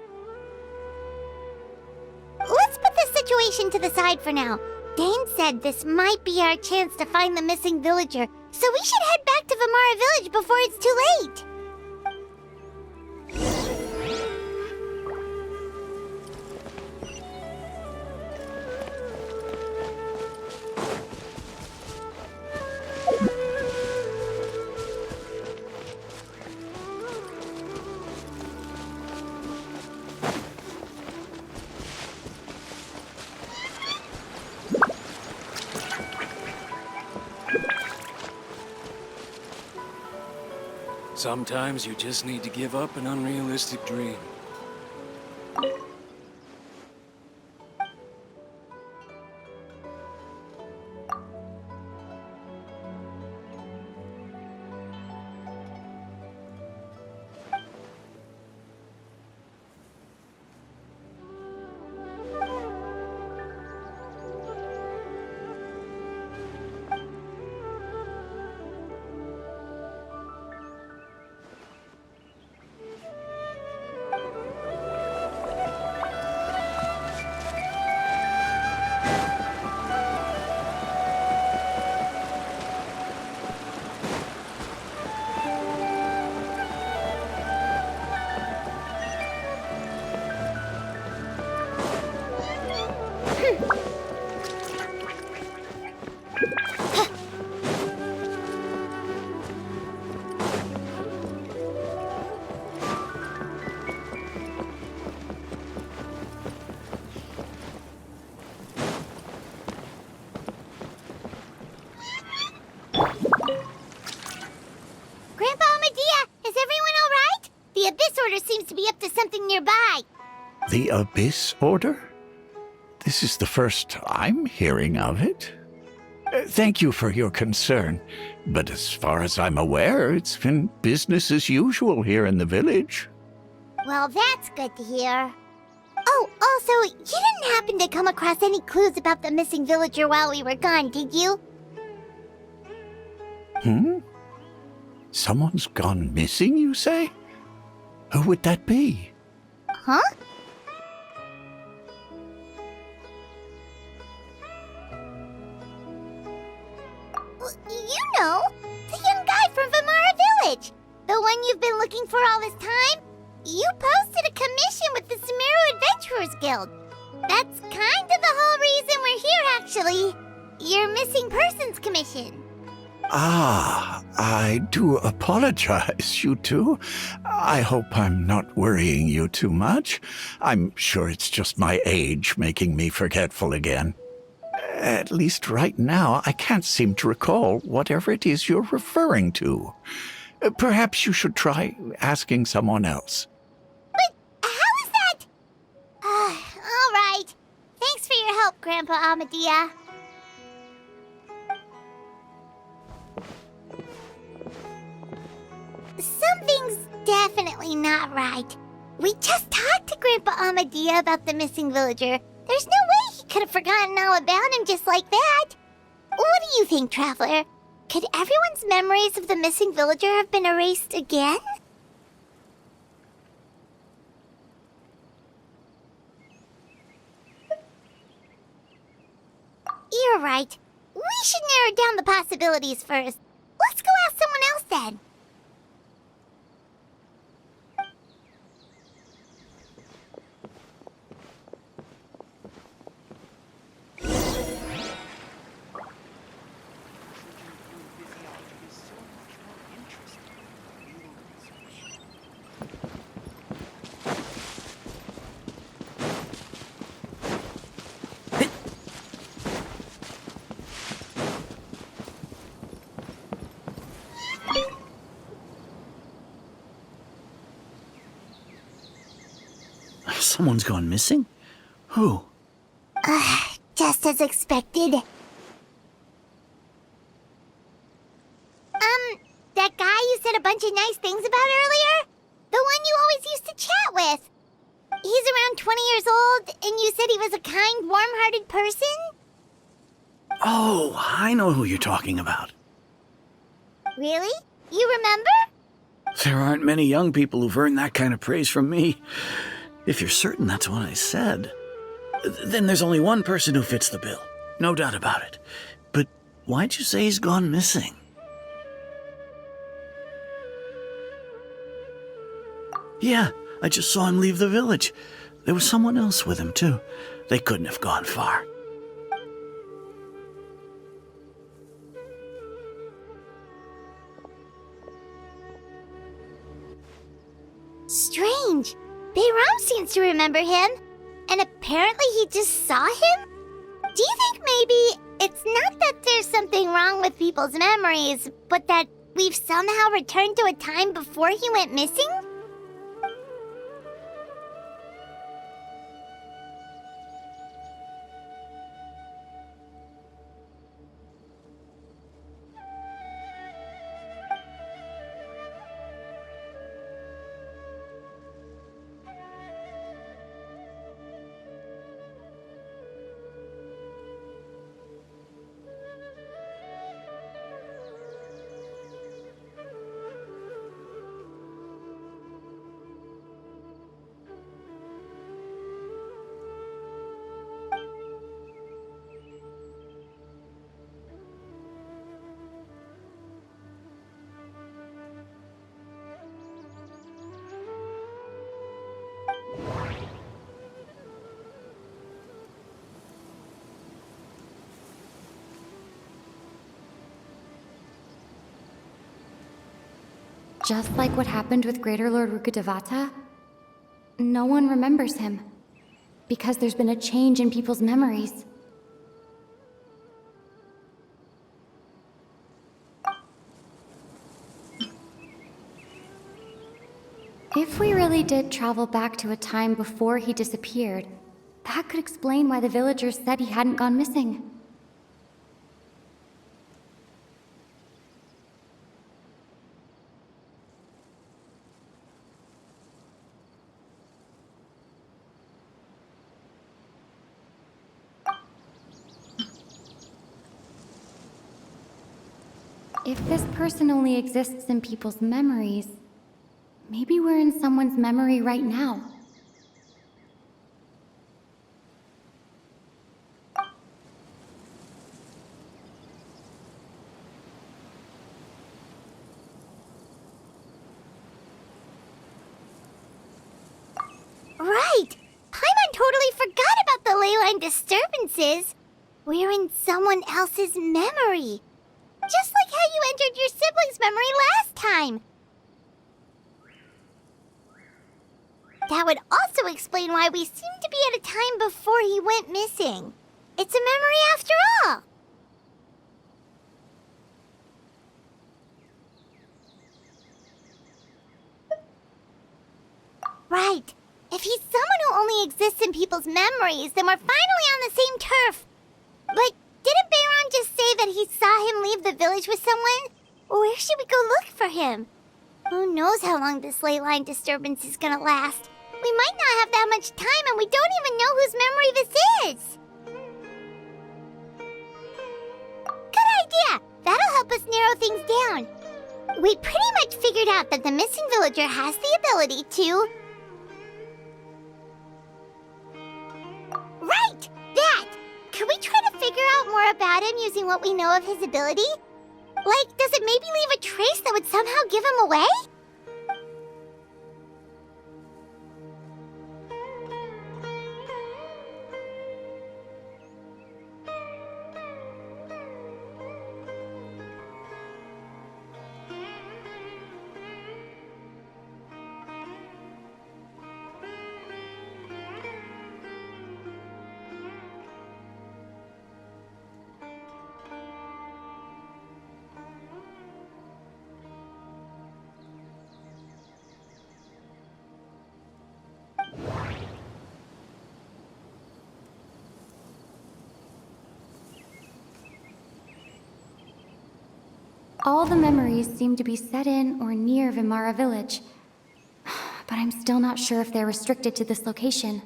Let's put this situation to the side for now. Dane said this might be our chance to find the missing villager, so we should head back to Vimara village before it's too late. Sometimes you just need to give up an unrealistic dream. The Abyss Order? This is the first I'm hearing of it. Thank you for your concern, but as far as I'm aware, it's been business as usual here in the village. Well, that's good to hear. Oh, also, you didn't happen to come across any clues about the missing villager while we were gone, did you? Someone's gone missing, you say? Who would that be? Huh? You know, the young guy from Vamara Village. The one you've been looking for all this time. You posted a commission with the Sumeru Adventurers Guild. That's kind of the whole reason we're here, actually. Your missing persons commission. Ah, I do apologize, you two. I hope I'm not worrying you too much. I'm sure it's just my age making me forgetful again. At least right now, I can't seem to recall whatever it is you're referring to. Perhaps you should try asking someone else. But how is that? All right. Thanks for your help, Grandpa Amadia. Something's definitely not right. We just talked to Grandpa Amadia about the missing villager. There's no way he could have forgotten all about him just like that. What do you think, Traveler? Could everyone's memories of the missing villager have been erased again? You're right. We should narrow down the possibilities first. Let's go ask someone else then. Someone's gone missing? Who? Just as expected. That guy you said a bunch of nice things about earlier? The one you always used to chat with. He's around 20 years old, and you said he was a kind, warm-hearted person? Oh, I know who you're talking about. Really? You remember? There aren't many young people who've earned that kind of praise from me. If you're certain that's what I said, then there's only one person who fits the bill. No doubt about it. But why'd you say he's gone missing? Yeah, I just saw him leave the village. There was someone else with him, too. They couldn't have gone far. Strange. Bayram seems to remember him. And apparently he just saw him? Do you think maybe it's not that there's something wrong with people's memories, but that we've somehow returned to a time before he went missing? Just like what happened with Greater Lord Rukkhadevata, no one remembers him, because there's been a change in people's memories. If we really they did travel back to a time before he disappeared, that could explain why the villagers said he hadn't gone missing. If this person only exists in people's memories, maybe we're in someone's memory right now. Right! Paimon totally forgot about the ley line disturbances. We're in someone else's memory. Just like how you entered your sibling's memory last time. That would also explain why we seem to be at a time before he went missing. It's a memory after all. Right. If he's someone who only exists in people's memories, then we're finally on the same turf. But didn't Bayron just say that he saw him leave the village with someone? Where should we go look for him? Who knows how long this ley line disturbance is gonna last? We might not have that much time, and we don't even know whose memory this is. Good idea! That'll help us narrow things down. We pretty much figured out that the missing villager has the ability to... Right! That! Can we try to figure out more about him using what we know of his ability? Like, does it maybe leave a trace that would somehow give him away? All the memories seem to be set in or near Vimara village, but I'm still not sure if they're restricted to this location.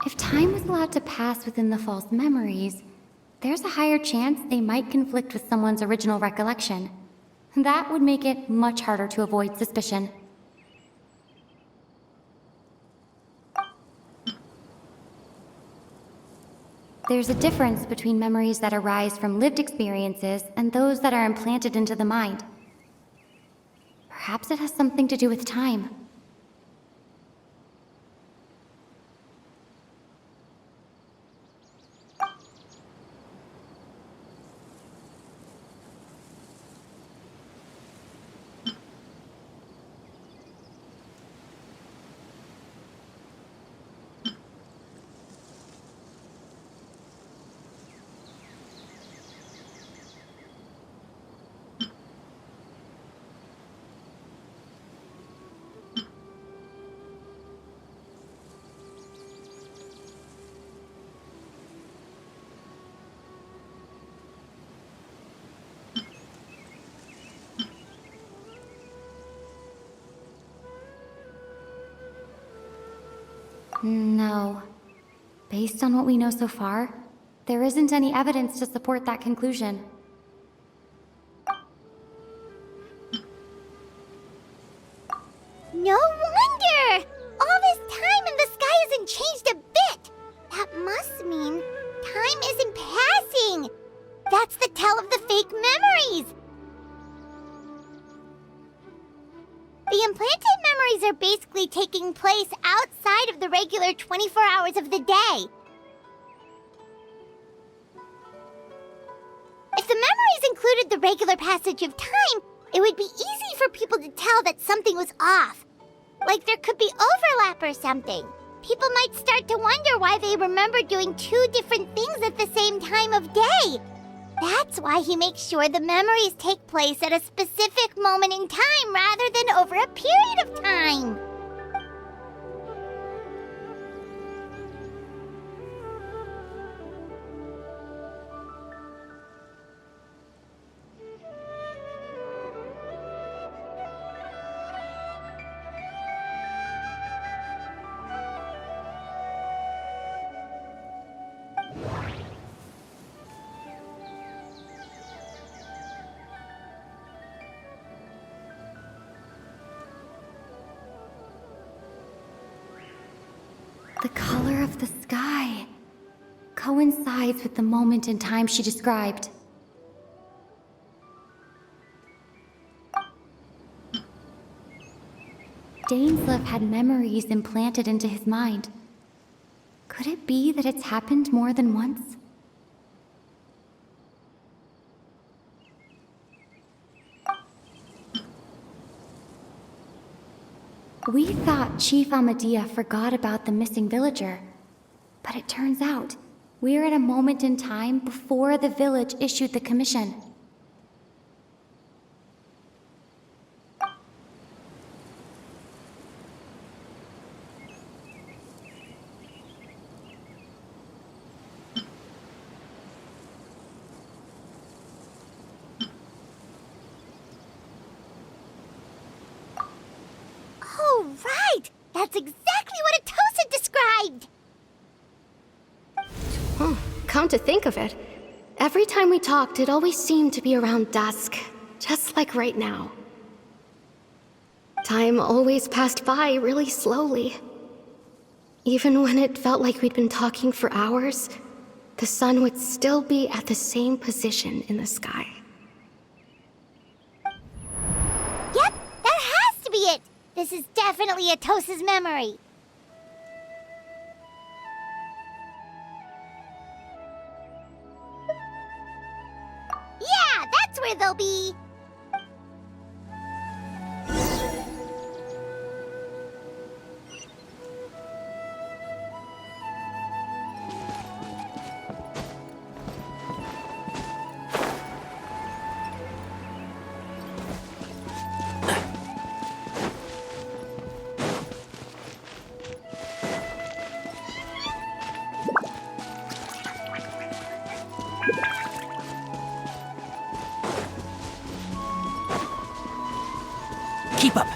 If time was allowed to pass within the false memories, there's a higher chance they might conflict with someone's original recollection. That would make it much harder to avoid suspicion. There's a difference between memories that arise from lived experiences and those that are implanted into the mind. Perhaps it has something to do with time. No. Based on what we know so far, there isn't any evidence to support that conclusion. No wonder! All this time and the sky hasn't changed a bit! That must mean time isn't passing! That's the tell of the fake memories! The implanted memories are basically taking place outside of the regular 24 hours of the day. If the memories included the regular passage of time, it would be easy for people to tell that something was off. Like there could be overlap or something. People might start to wonder why they remember doing two different things at the same time of day. That's why he makes sure the memories take place at a specific moment in time rather than over a period of time. The color of the sky coincides with the moment in time she described. Dainsleif had memories implanted into his mind. Could it be that it's happened more than once? We thought Chief Amadea forgot about the missing villager, but it turns out we're at a moment in time before the village issued the commission. Oh, right! That's exactly what Atosa described! Come to think of it, every time we talked, it always seemed to be around dusk, just like right now. Time always passed by really slowly. Even when it felt like we'd been talking for hours, the sun would still be at the same position in the sky. Yep, that has to be it! This is definitely Atosa's memory. Yeah, that's where they'll be! Keep up!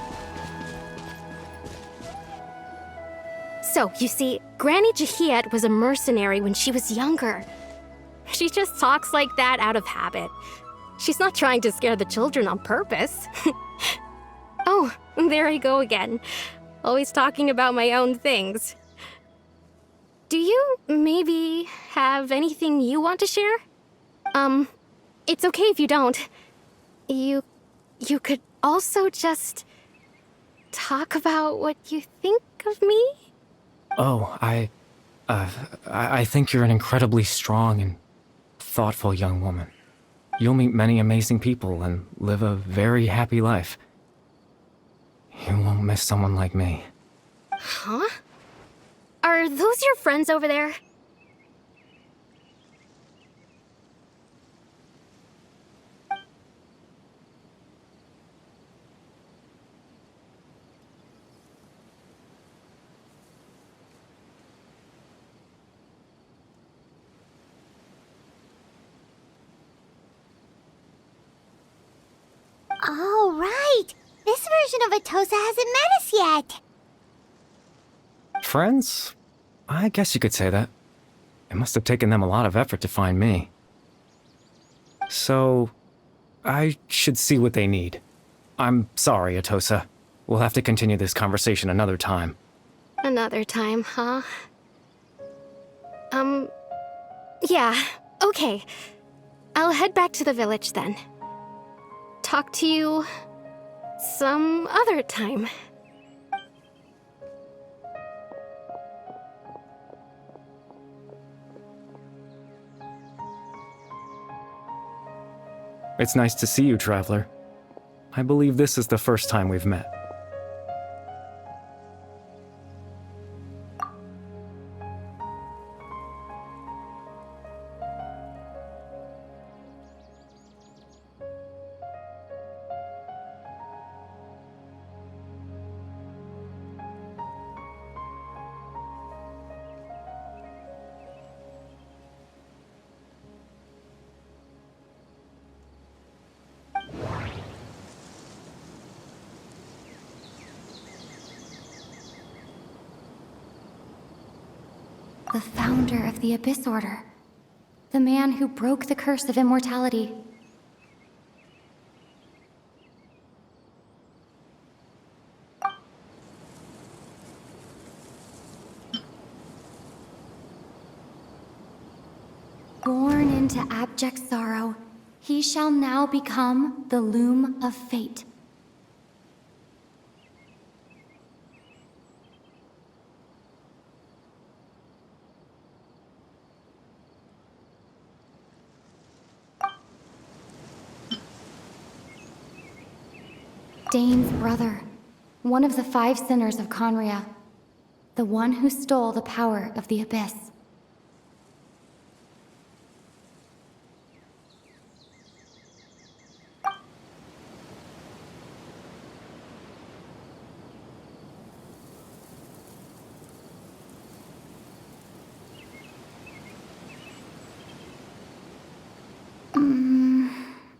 So, you see, Granny Jahiet was a mercenary when she was younger. She just talks like that out of habit. She's not trying to scare the children on purpose. Oh, there I go again. Always talking about my own things. Do you maybe have anything you want to share? It's okay if you don't. You could also just talk about what you think of me? Oh, I think you're an incredibly strong and thoughtful young woman. You'll meet many amazing people and live a very happy life. You won't miss someone like me. Huh? Are those your friends over there? Oh, right! This version of Atosa hasn't met us yet! Friends? I guess you could say that. It must have taken them a lot of effort to find me. So, I should see what they need. I'm sorry, Atosa. We'll have to continue this conversation another time. Another time, huh? Yeah, okay. I'll head back to the village then. Talk to you some other time. It's nice to see you, Traveler. I believe this is the first time we've met. The founder of the Abyss Order. The man who broke the curse of immortality. Born into abject sorrow, he shall now become the Loom of Fate. Dane's brother, one of the 5 sinners of Conria, the one who stole the power of the Abyss.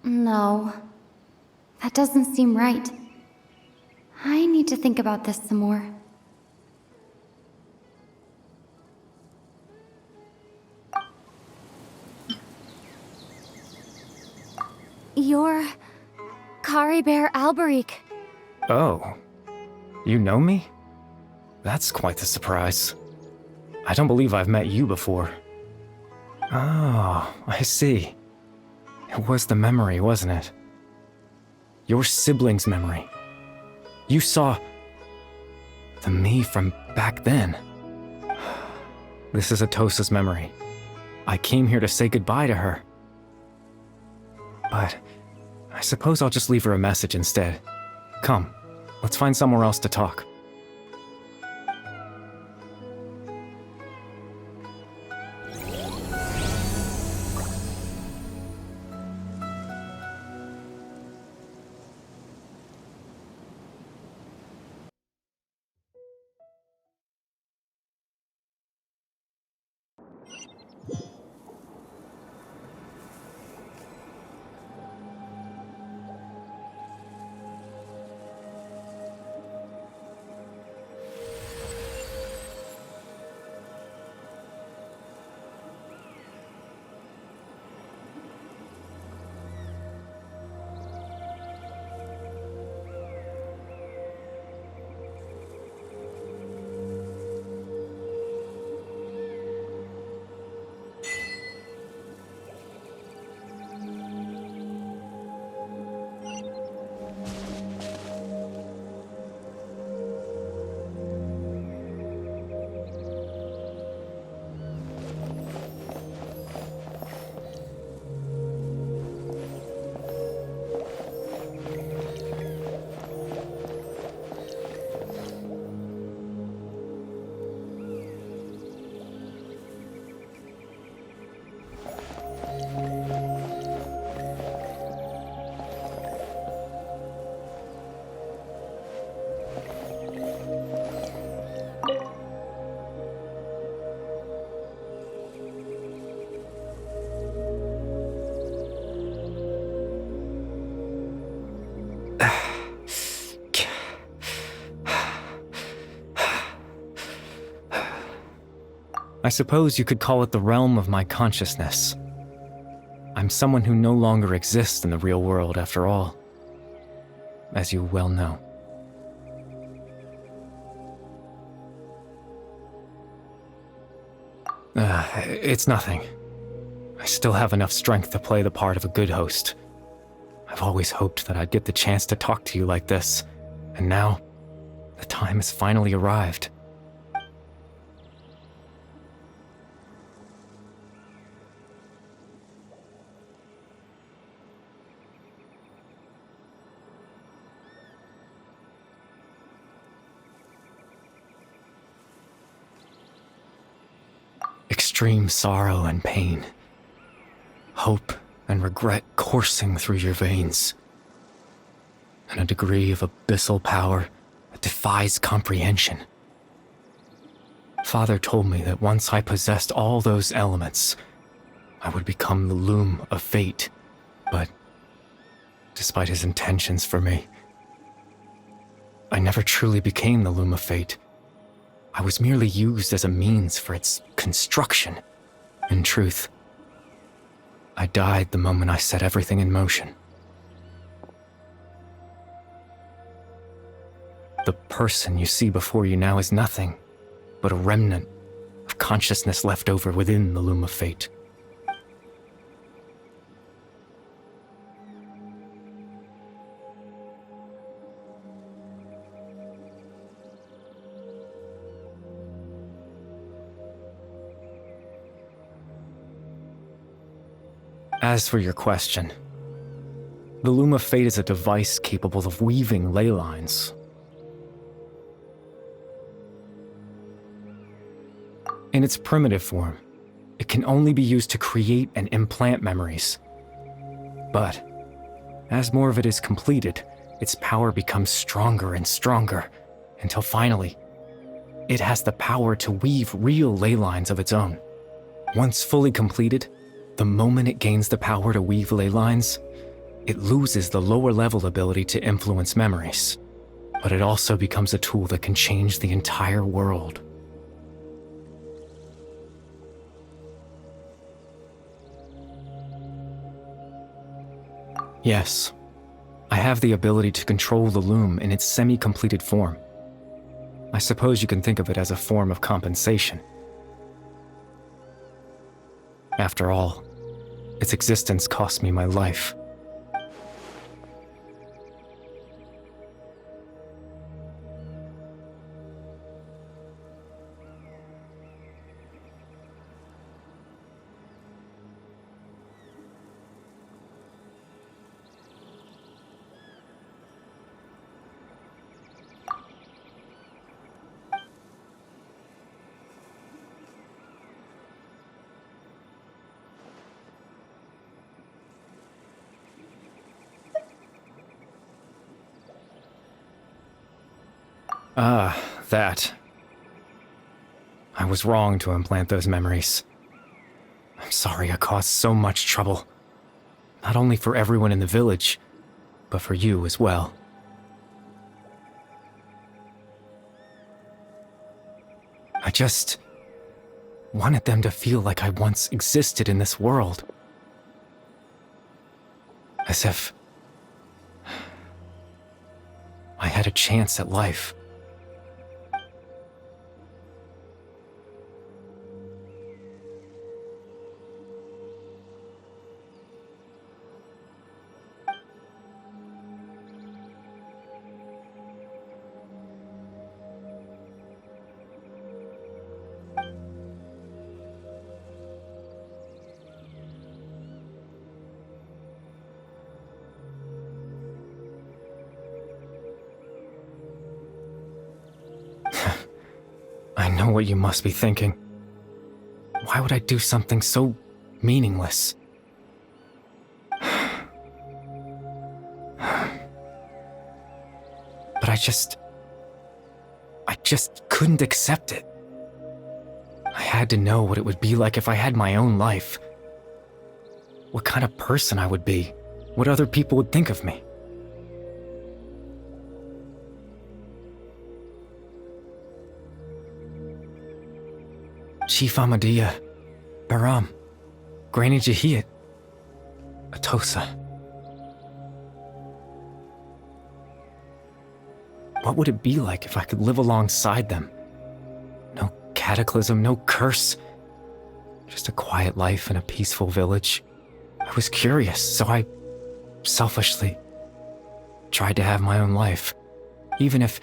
No, that doesn't seem right. I need to think about this some more. You're Caribert Alberic. Oh, you know me? That's quite the surprise. I don't believe I've met you before. Oh, I see. It was the memory, wasn't it? Your sibling's memory. You saw the me from back then. This is Atosa's memory. I came here to say goodbye to her. But I suppose I'll just leave her a message instead. Come, let's find somewhere else to talk. I suppose you could call it the realm of my consciousness. I'm someone who no longer exists in the real world, after all, as you well know. It's nothing. I still have enough strength to play the part of a good host. I've always hoped that I'd get the chance to talk to you like this, and now, the time has finally arrived. Extreme sorrow and pain, hope and regret coursing through your veins, and a degree of abyssal power that defies comprehension. Father told me that once I possessed all those elements, I would become the Loom of Fate, but despite his intentions for me, I never truly became the Loom of Fate. I was merely used as a means for its construction. In truth, I died the moment I set everything in motion. The person you see before you now is nothing but a remnant of consciousness left over within the loom of fate. As for your question, the loom of fate is a device capable of weaving ley lines. In its primitive form, it can only be used to create and implant memories. But as more of it is completed, its power becomes stronger and stronger, until finally, it has the power to weave real ley lines of its own. Once fully completed, the moment it gains the power to weave ley lines, it loses the lower-level ability to influence memories. But it also becomes a tool that can change the entire world. Yes, I have the ability to control the loom in its semi-completed form. I suppose you can think of it as a form of compensation. After all, its existence cost me my life. Ah, that. I was wrong to implant those memories. I'm sorry I caused so much trouble. Not only for everyone in the village, but for you as well. I just wanted them to feel like I once existed in this world. As if I had a chance at life. I know what you must be thinking. Why would I do something so meaningless? But I just couldn't accept it. I had to know what it would be like if I had my own life. What kind of person I would be. What other people would think of me. Chief Ahmadiyya, Baram, Granny Jahiyat, Atosa. What would it be like if I could live alongside them? No cataclysm, no curse. Just a quiet life in a peaceful village. I was curious, so I selfishly tried to have my own life. Even if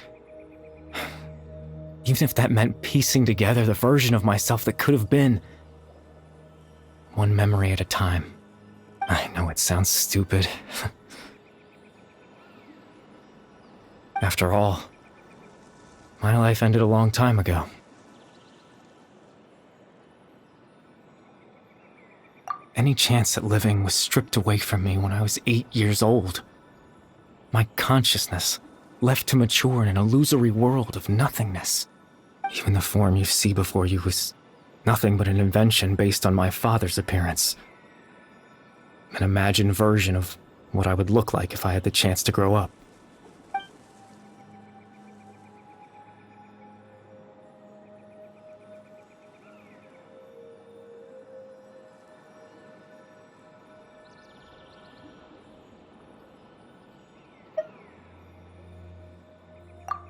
that meant piecing together the version of myself that could have been. One memory at a time. I know it sounds stupid. After all, my life ended a long time ago. Any chance at living was stripped away from me when I was 8 years old. My consciousness left to mature in an illusory world of nothingness. Even the form you see before you was nothing but an invention based on my father's appearance. An imagined version of what I would look like if I had the chance to grow up.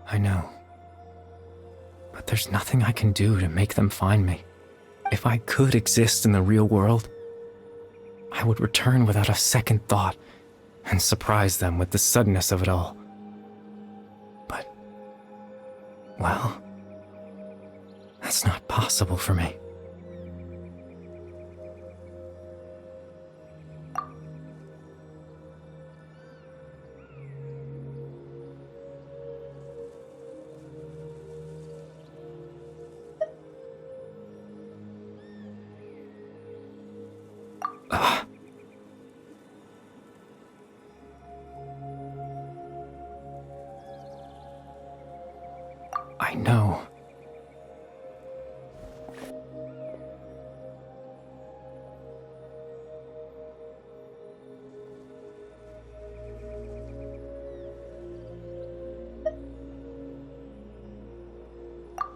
I know. But there's nothing I can do to make them find me. If I could exist in the real world, I would return without a second thought and surprise them with the suddenness of it all. But, well, that's not possible for me. I know.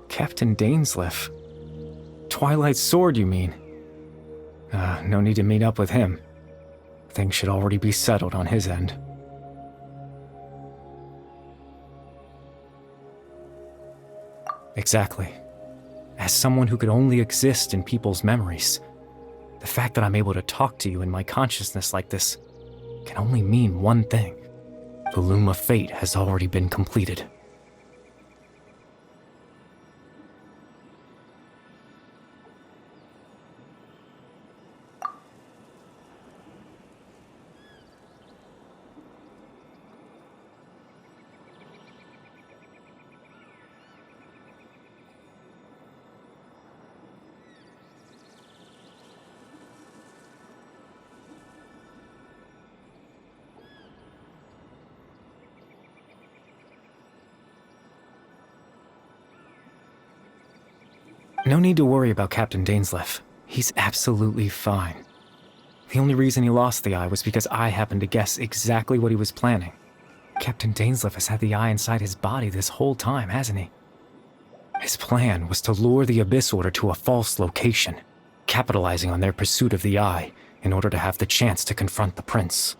Captain Dainsleif. Twilight Sword, you mean? No need to meet up with him. Things should already be settled on his end. Exactly. As someone who could only exist in people's memories, the fact that I'm able to talk to you in my consciousness like this can only mean one thing. The loom of fate has already been completed. No need to worry about Captain Dainsleif. He's absolutely fine. The only reason he lost the eye was because I happened to guess exactly what he was planning. Captain Dainsleif has had the eye inside his body this whole time, hasn't he? His plan was to lure the Abyss Order to a false location, capitalizing on their pursuit of the eye in order to have the chance to confront the prince.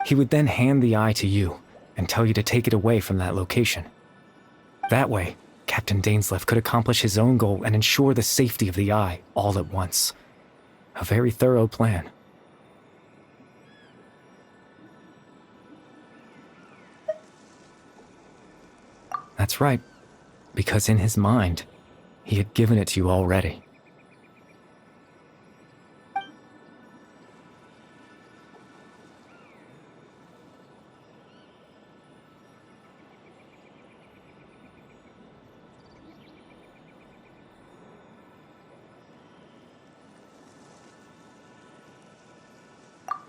He would then hand the eye to you and tell you to take it away from that location. That way, Captain Dainsleif could accomplish his own goal and ensure the safety of the eye all at once. A very thorough plan. That's right, because in his mind, he had given it to you already.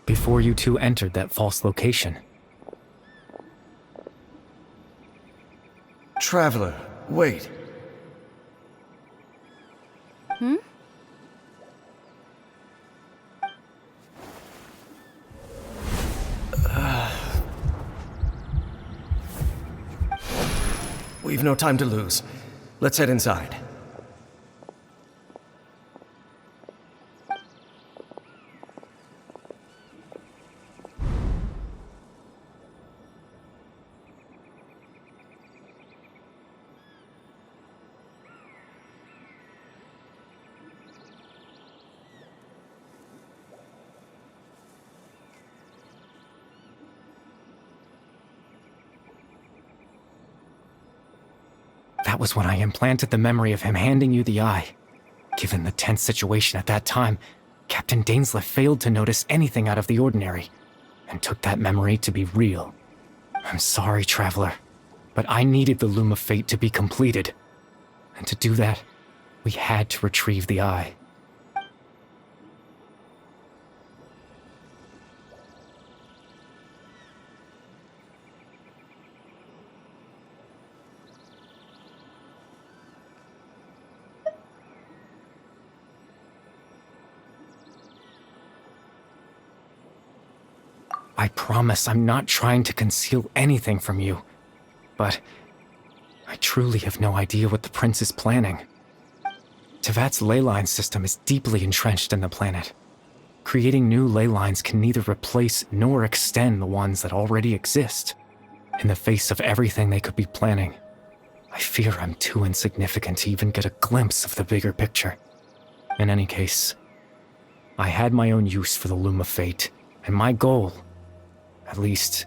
Before you two entered that false location. Traveler, wait. We've no time to lose. Let's head inside. That was when I implanted the memory of him handing you the eye. Given the tense situation at that time, Captain Dainsleif failed to notice anything out of the ordinary, and took that memory to be real. I'm sorry, Traveler, but I needed the Loom of Fate to be completed. And to do that, we had to retrieve the eye. I promise I'm not trying to conceal anything from you, but I truly have no idea what the Prince is planning. Tevat's ley line system is deeply entrenched in the planet. Creating new ley lines can neither replace nor extend the ones that already exist. In the face of everything they could be planning, I fear I'm too insignificant to even get a glimpse of the bigger picture. In any case, I had my own use for the Loom of Fate, and my goal, at least,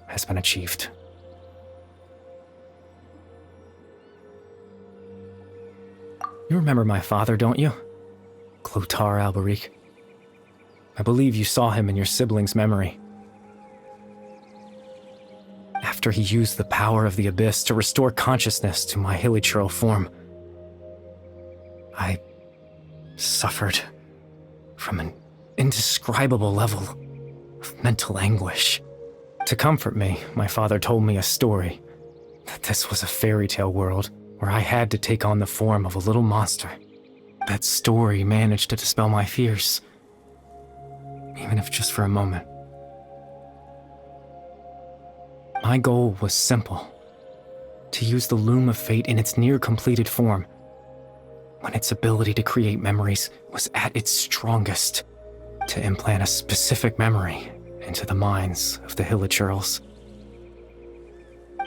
has been achieved. You remember my father, don't you? Clotar Alberic. I believe you saw him in your sibling's memory. After he used the power of the Abyss to restore consciousness to my hilichurl form, I suffered from an indescribable level of mental anguish. To comfort me, my father told me a story, that this was a fairy tale world where I had to take on the form of a little monster. That story managed to dispel my fears, even if just for a moment. My goal was simple: to use the Loom of Fate in its near-completed form, when its ability to create memories was at its strongest, to implant a specific memory into the minds of the hilichurls.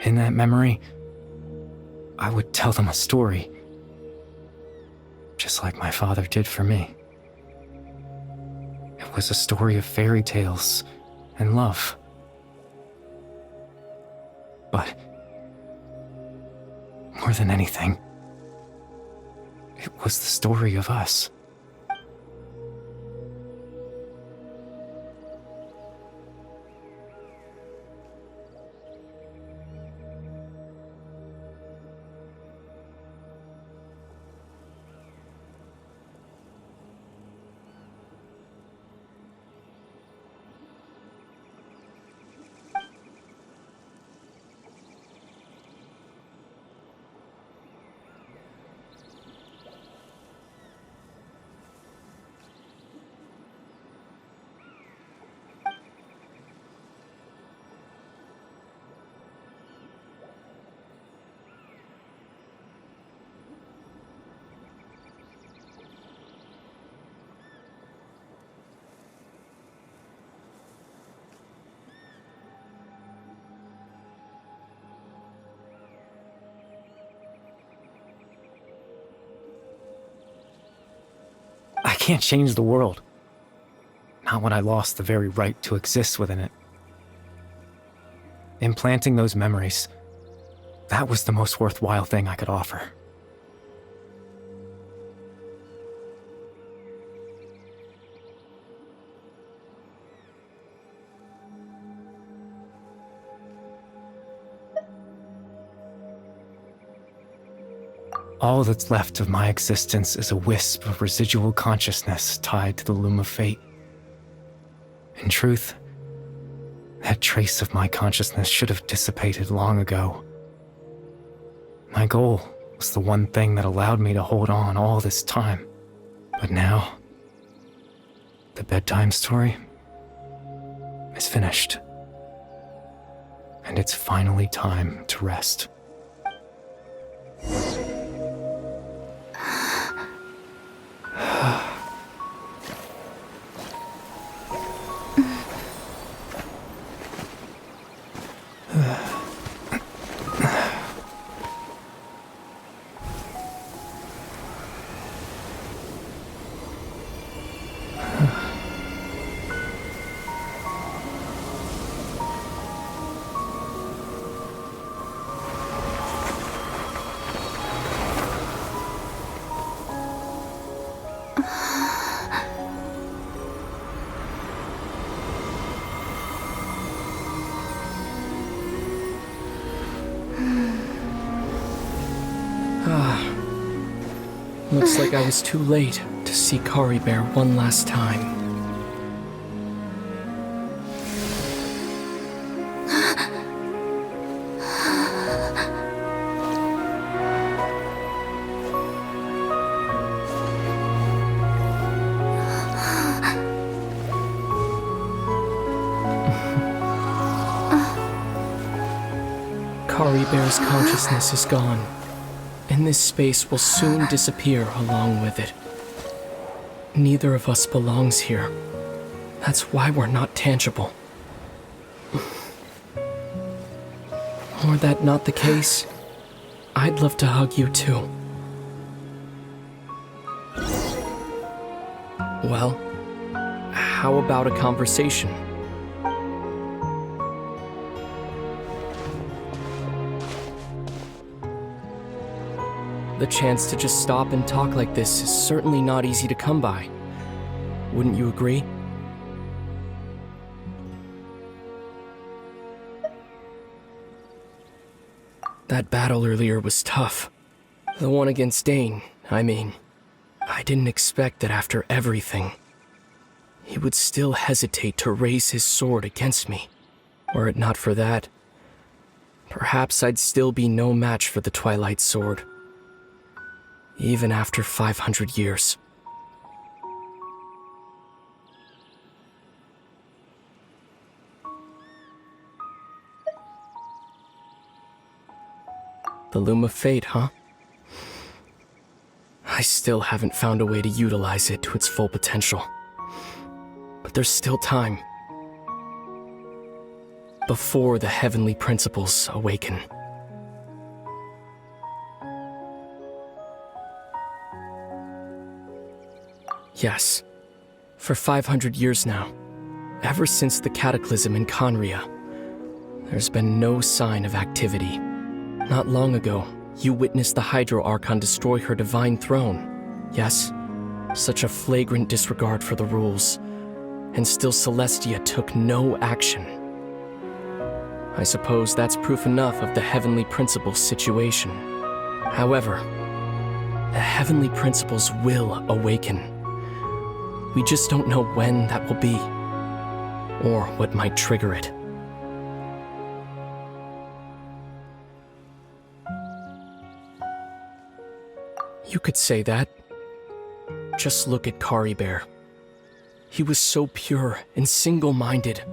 In that memory, I would tell them a story, just like my father did for me. It was a story of fairy tales and love. But more than anything, it was the story of us. I can't change the world. Not when I lost the very right to exist within it. Implanting those memories, that was the most worthwhile thing I could offer. All that's left of my existence is a wisp of residual consciousness tied to the Loom of Fate. In truth, that trace of my consciousness should have dissipated long ago. My goal was the one thing that allowed me to hold on all this time. But now, the bedtime story is finished. And it's finally time to rest. Looks like I was too late to see Kari Bear one last time. Kari Bear's consciousness is gone, and this space will soon disappear along with it. Neither of us belongs here. That's why we're not tangible. Were that not the case, I'd love to hug you too. Well, how about a conversation? The chance to just stop and talk like this is certainly not easy to come by. Wouldn't you agree? That battle earlier was tough. The one against Dane, I mean. I didn't expect that after everything, he would still hesitate to raise his sword against me. Were it not for that, perhaps I'd still be no match for the Twilight Sword. Even after 500 years. The Loom of Fate, huh? I still haven't found a way to utilize it to its full potential. But there's still time. Before the heavenly principles awaken. Yes, for 500 years now, ever since the cataclysm in Conria, there's been no sign of activity. Not long ago, you witnessed the Hydro Archon destroy her divine throne. Yes, such a flagrant disregard for the rules, and still Celestia took no action. I suppose that's proof enough of the Heavenly Principles situation. However, the Heavenly Principles will awaken. We just don't know when that will be, or what might trigger it. You could say that. Just look at Kari Bear. He was so pure and single-minded.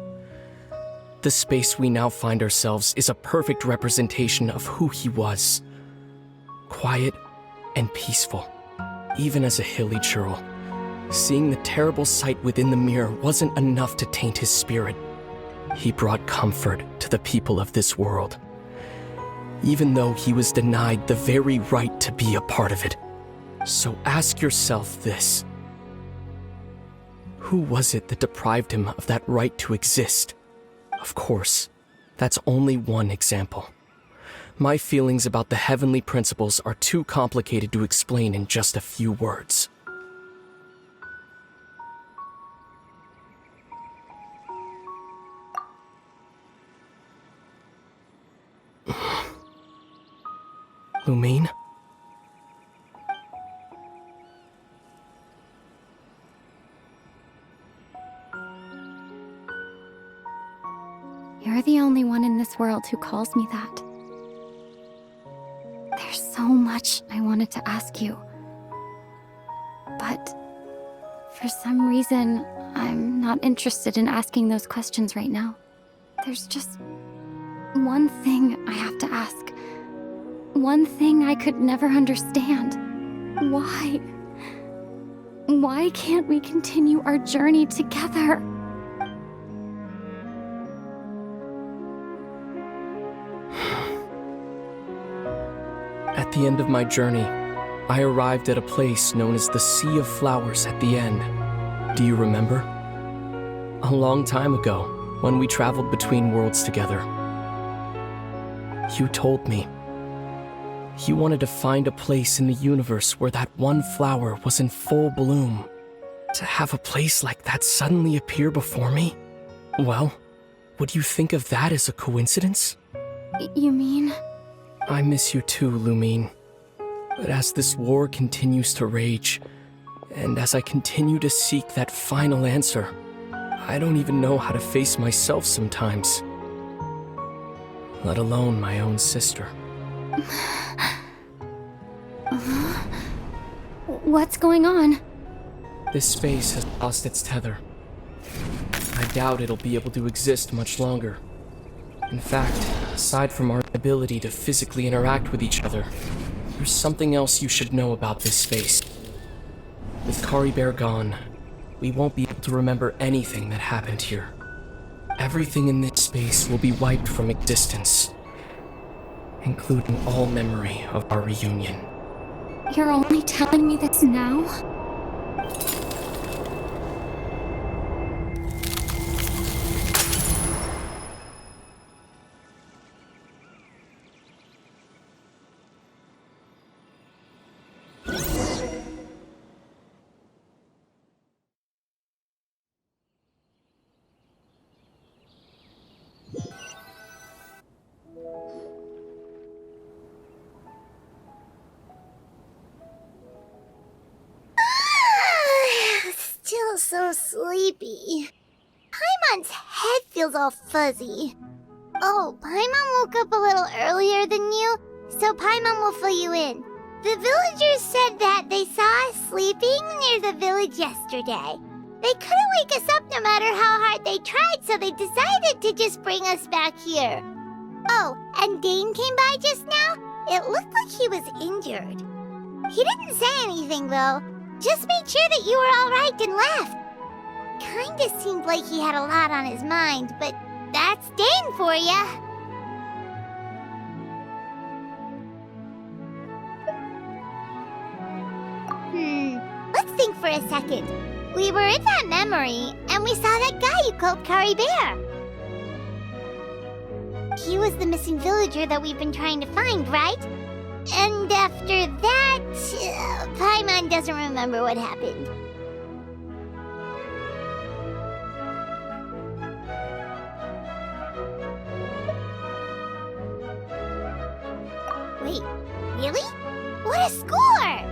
The space we now find ourselves is a perfect representation of who he was. Quiet and peaceful, even as a hilly churl. Seeing the terrible sight within the mirror wasn't enough to taint his spirit. He brought comfort to the people of this world, even though he was denied the very right to be a part of it. So ask yourself this. Who was it that deprived him of that right to exist? Of course, that's only one example. My feelings about the Heavenly Principles are too complicated to explain in just a few words. Lumine? You're the only one in this world who calls me that. There's so much I wanted to ask you. But for some reason, I'm not interested in asking those questions right now. There's just one thing I have to ask. One thing I could never understand. Why? Why can't we continue our journey together? At the end of my journey, I arrived at a place known as the Sea of Flowers at the end. Do you remember? A long time ago, when we traveled between worlds together. You told me you wanted to find a place in the universe where that one flower was in full bloom. To have a place like that suddenly appear before me? Well, would you think of that as a coincidence? You mean? I miss you too, Lumine. But as this war continues to rage, and as I continue to seek that final answer, I don't even know how to face myself sometimes. Let alone my own sister. What's going on? This space has lost its tether. I doubt it'll be able to exist much longer. In fact, aside from our ability to physically interact with each other, there's something else you should know about this space. With Kari Bear gone, we won't be able to remember anything that happened here. Everything in this space will be wiped from existence. including all memory of our reunion. You're only telling me this now? Still so sleepy. Paimon's head feels all fuzzy. Oh, Paimon woke up a little earlier than you, so Paimon will fill you in. The villagers said that they saw us sleeping near the village yesterday. They couldn't wake us up no matter how hard they tried, so they decided to just bring us back here. Oh, and Dane came by just now. It looked like he was injured. He didn't say anything, though. Just made sure that you were all right and left. Kinda seemed like he had a lot on his mind, but that's Dane for ya. Let's think for a second. We were in that memory, and we saw that guy you called Curry Bear. He was the missing villager that we've been trying to find, right? And after that, Paimon doesn't remember what happened. Wait, really? What a score!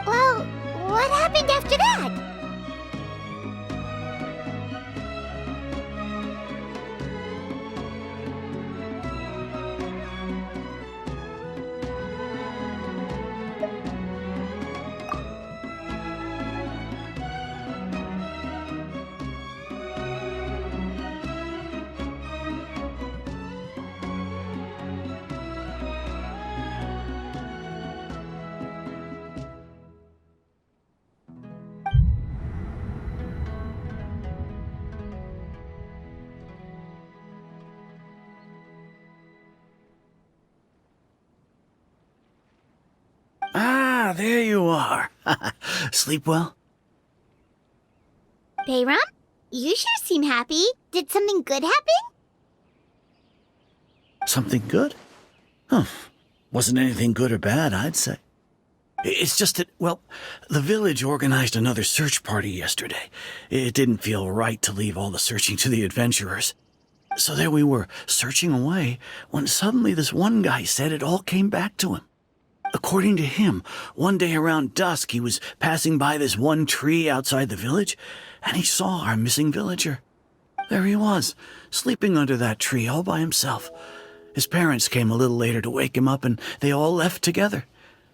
Well, what happened after that? Ah, there you are. Sleep well? Bayram? You sure seem happy. Did something good happen? Something good? Huh. Wasn't anything good or bad, I'd say. It's just that, well, the village organized another search party yesterday. It didn't feel right to leave all the searching to the adventurers. So there we were, searching away, when suddenly this one guy said it all came back to him. According to him, one day around dusk he was passing by this one tree outside the village, and he saw our missing villager. There he was, sleeping under that tree all by himself. His parents came a little later to wake him up, and they all left together.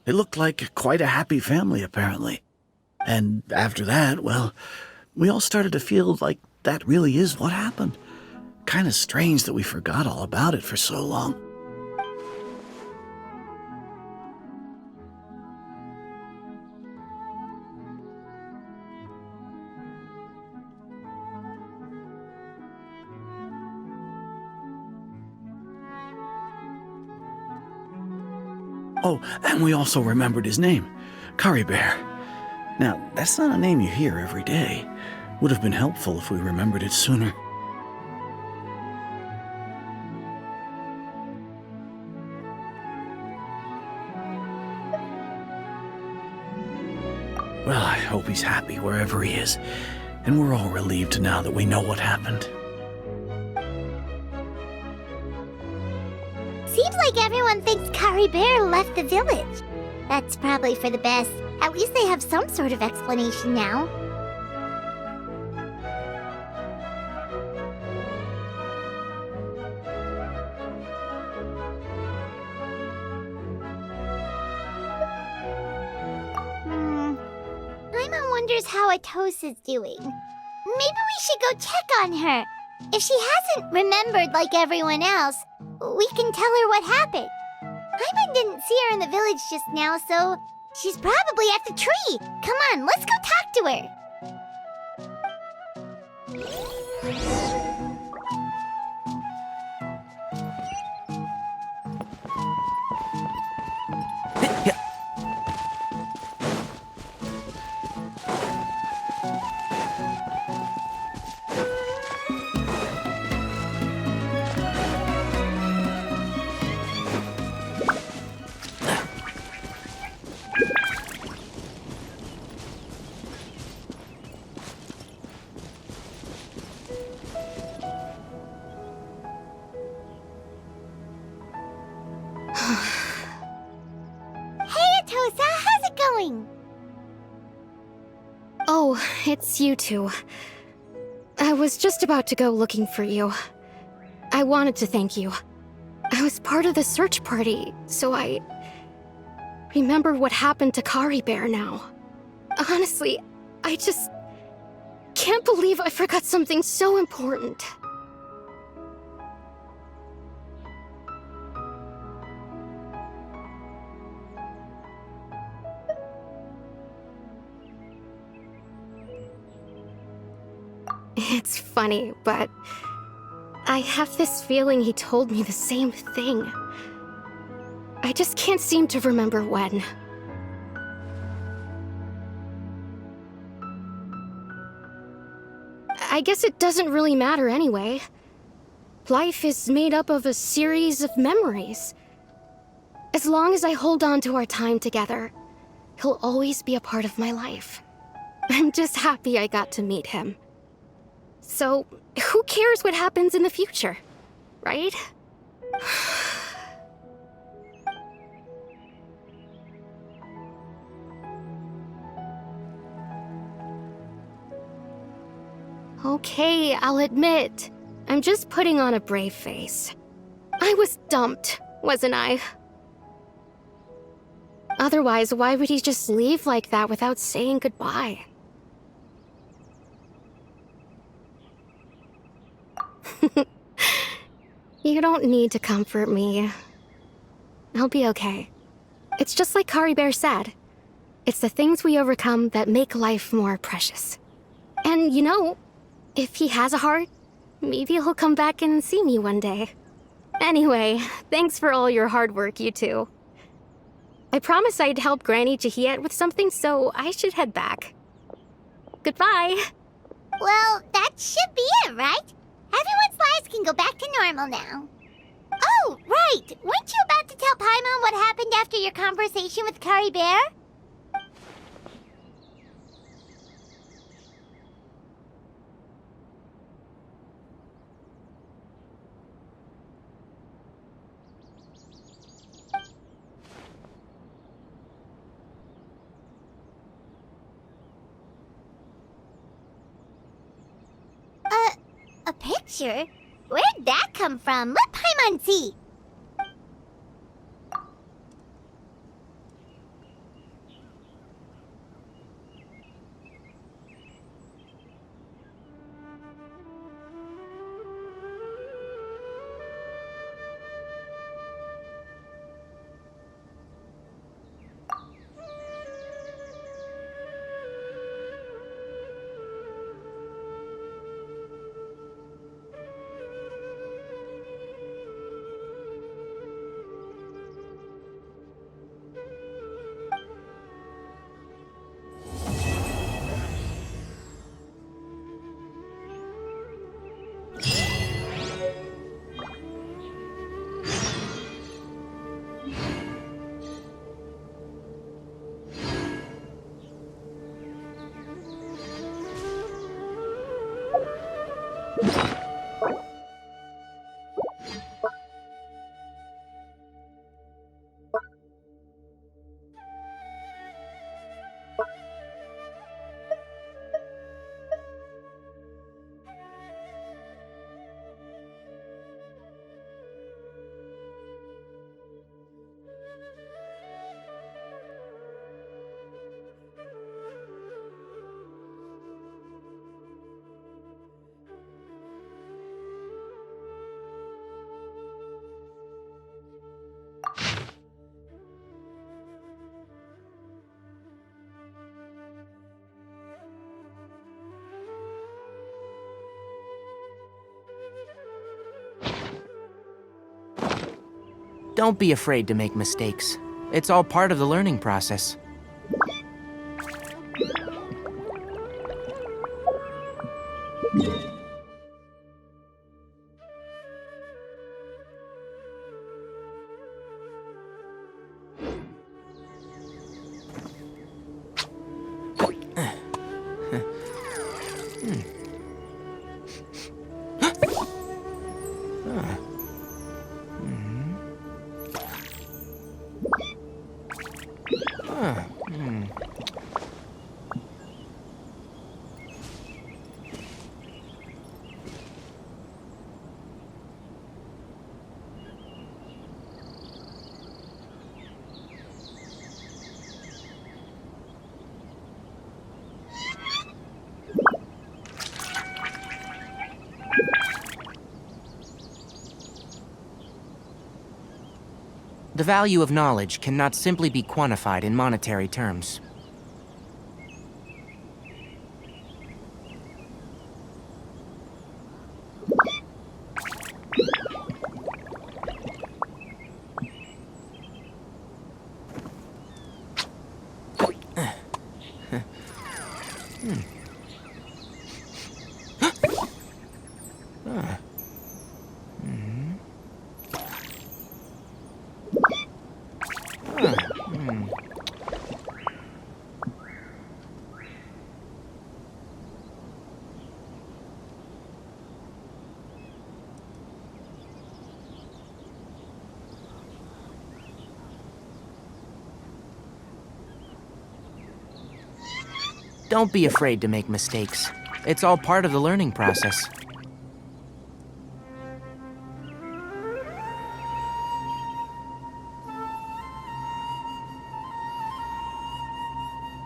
They looked like quite a happy family, apparently. And after that, well, we all started to feel like that really is what happened. Kind of strange that we forgot all about it for so long. Oh, and we also remembered his name, Curry Bear. Now, that's not a name you hear every day. Would have been helpful if we remembered it sooner. Well, I hope he's happy wherever he is, and we're all relieved now that we know what happened. Seems like everyone thinks Curry Bear left the village. That's probably for the best. At least they have some sort of explanation now. Paimon wonders how Atosa's doing. Maybe we should go check on her. If she hasn't remembered like everyone else, we can tell her what happened. Paimon didn't see her in the village just now, so she's probably at the tree. Come on, let's go talk to her. Oh, it's you two. I was just about to go looking for you. I wanted to thank you. I was part of the search party, so I remember what happened to Kari Bear now. Honestly, I just can't believe I forgot something so important. It's funny, but I have this feeling he told me the same thing. I just can't seem to remember when. I guess it doesn't really matter anyway. Life is made up of a series of memories. As long as I hold on to our time together, he'll always be a part of my life. I'm just happy I got to meet him. So, who cares what happens in the future, right? Okay, I'll admit, I'm just putting on a brave face. I was dumped, wasn't I? Otherwise, why would he just leave like that without saying goodbye? You don't need to comfort me. I'll be okay. It's just like Kari Bear said. It's the things we overcome that make life more precious. And you know, if he has a heart, maybe he'll come back and see me one day. Anyway, thanks for all your hard work, you two. I promised I'd help Granny Jahiet with something, so I should head back. Goodbye. Well, that should be it, right? Everyone's lives can go back to normal now. Oh, right! Weren't you about to tell Paimon what happened after your conversation with Kari Bear? A picture? Where'd that come from? Let Paimon see! Don't be afraid to make mistakes. It's all part of the learning process. The value of knowledge cannot simply be quantified in monetary terms. Don't be afraid to make mistakes. It's all part of the learning process.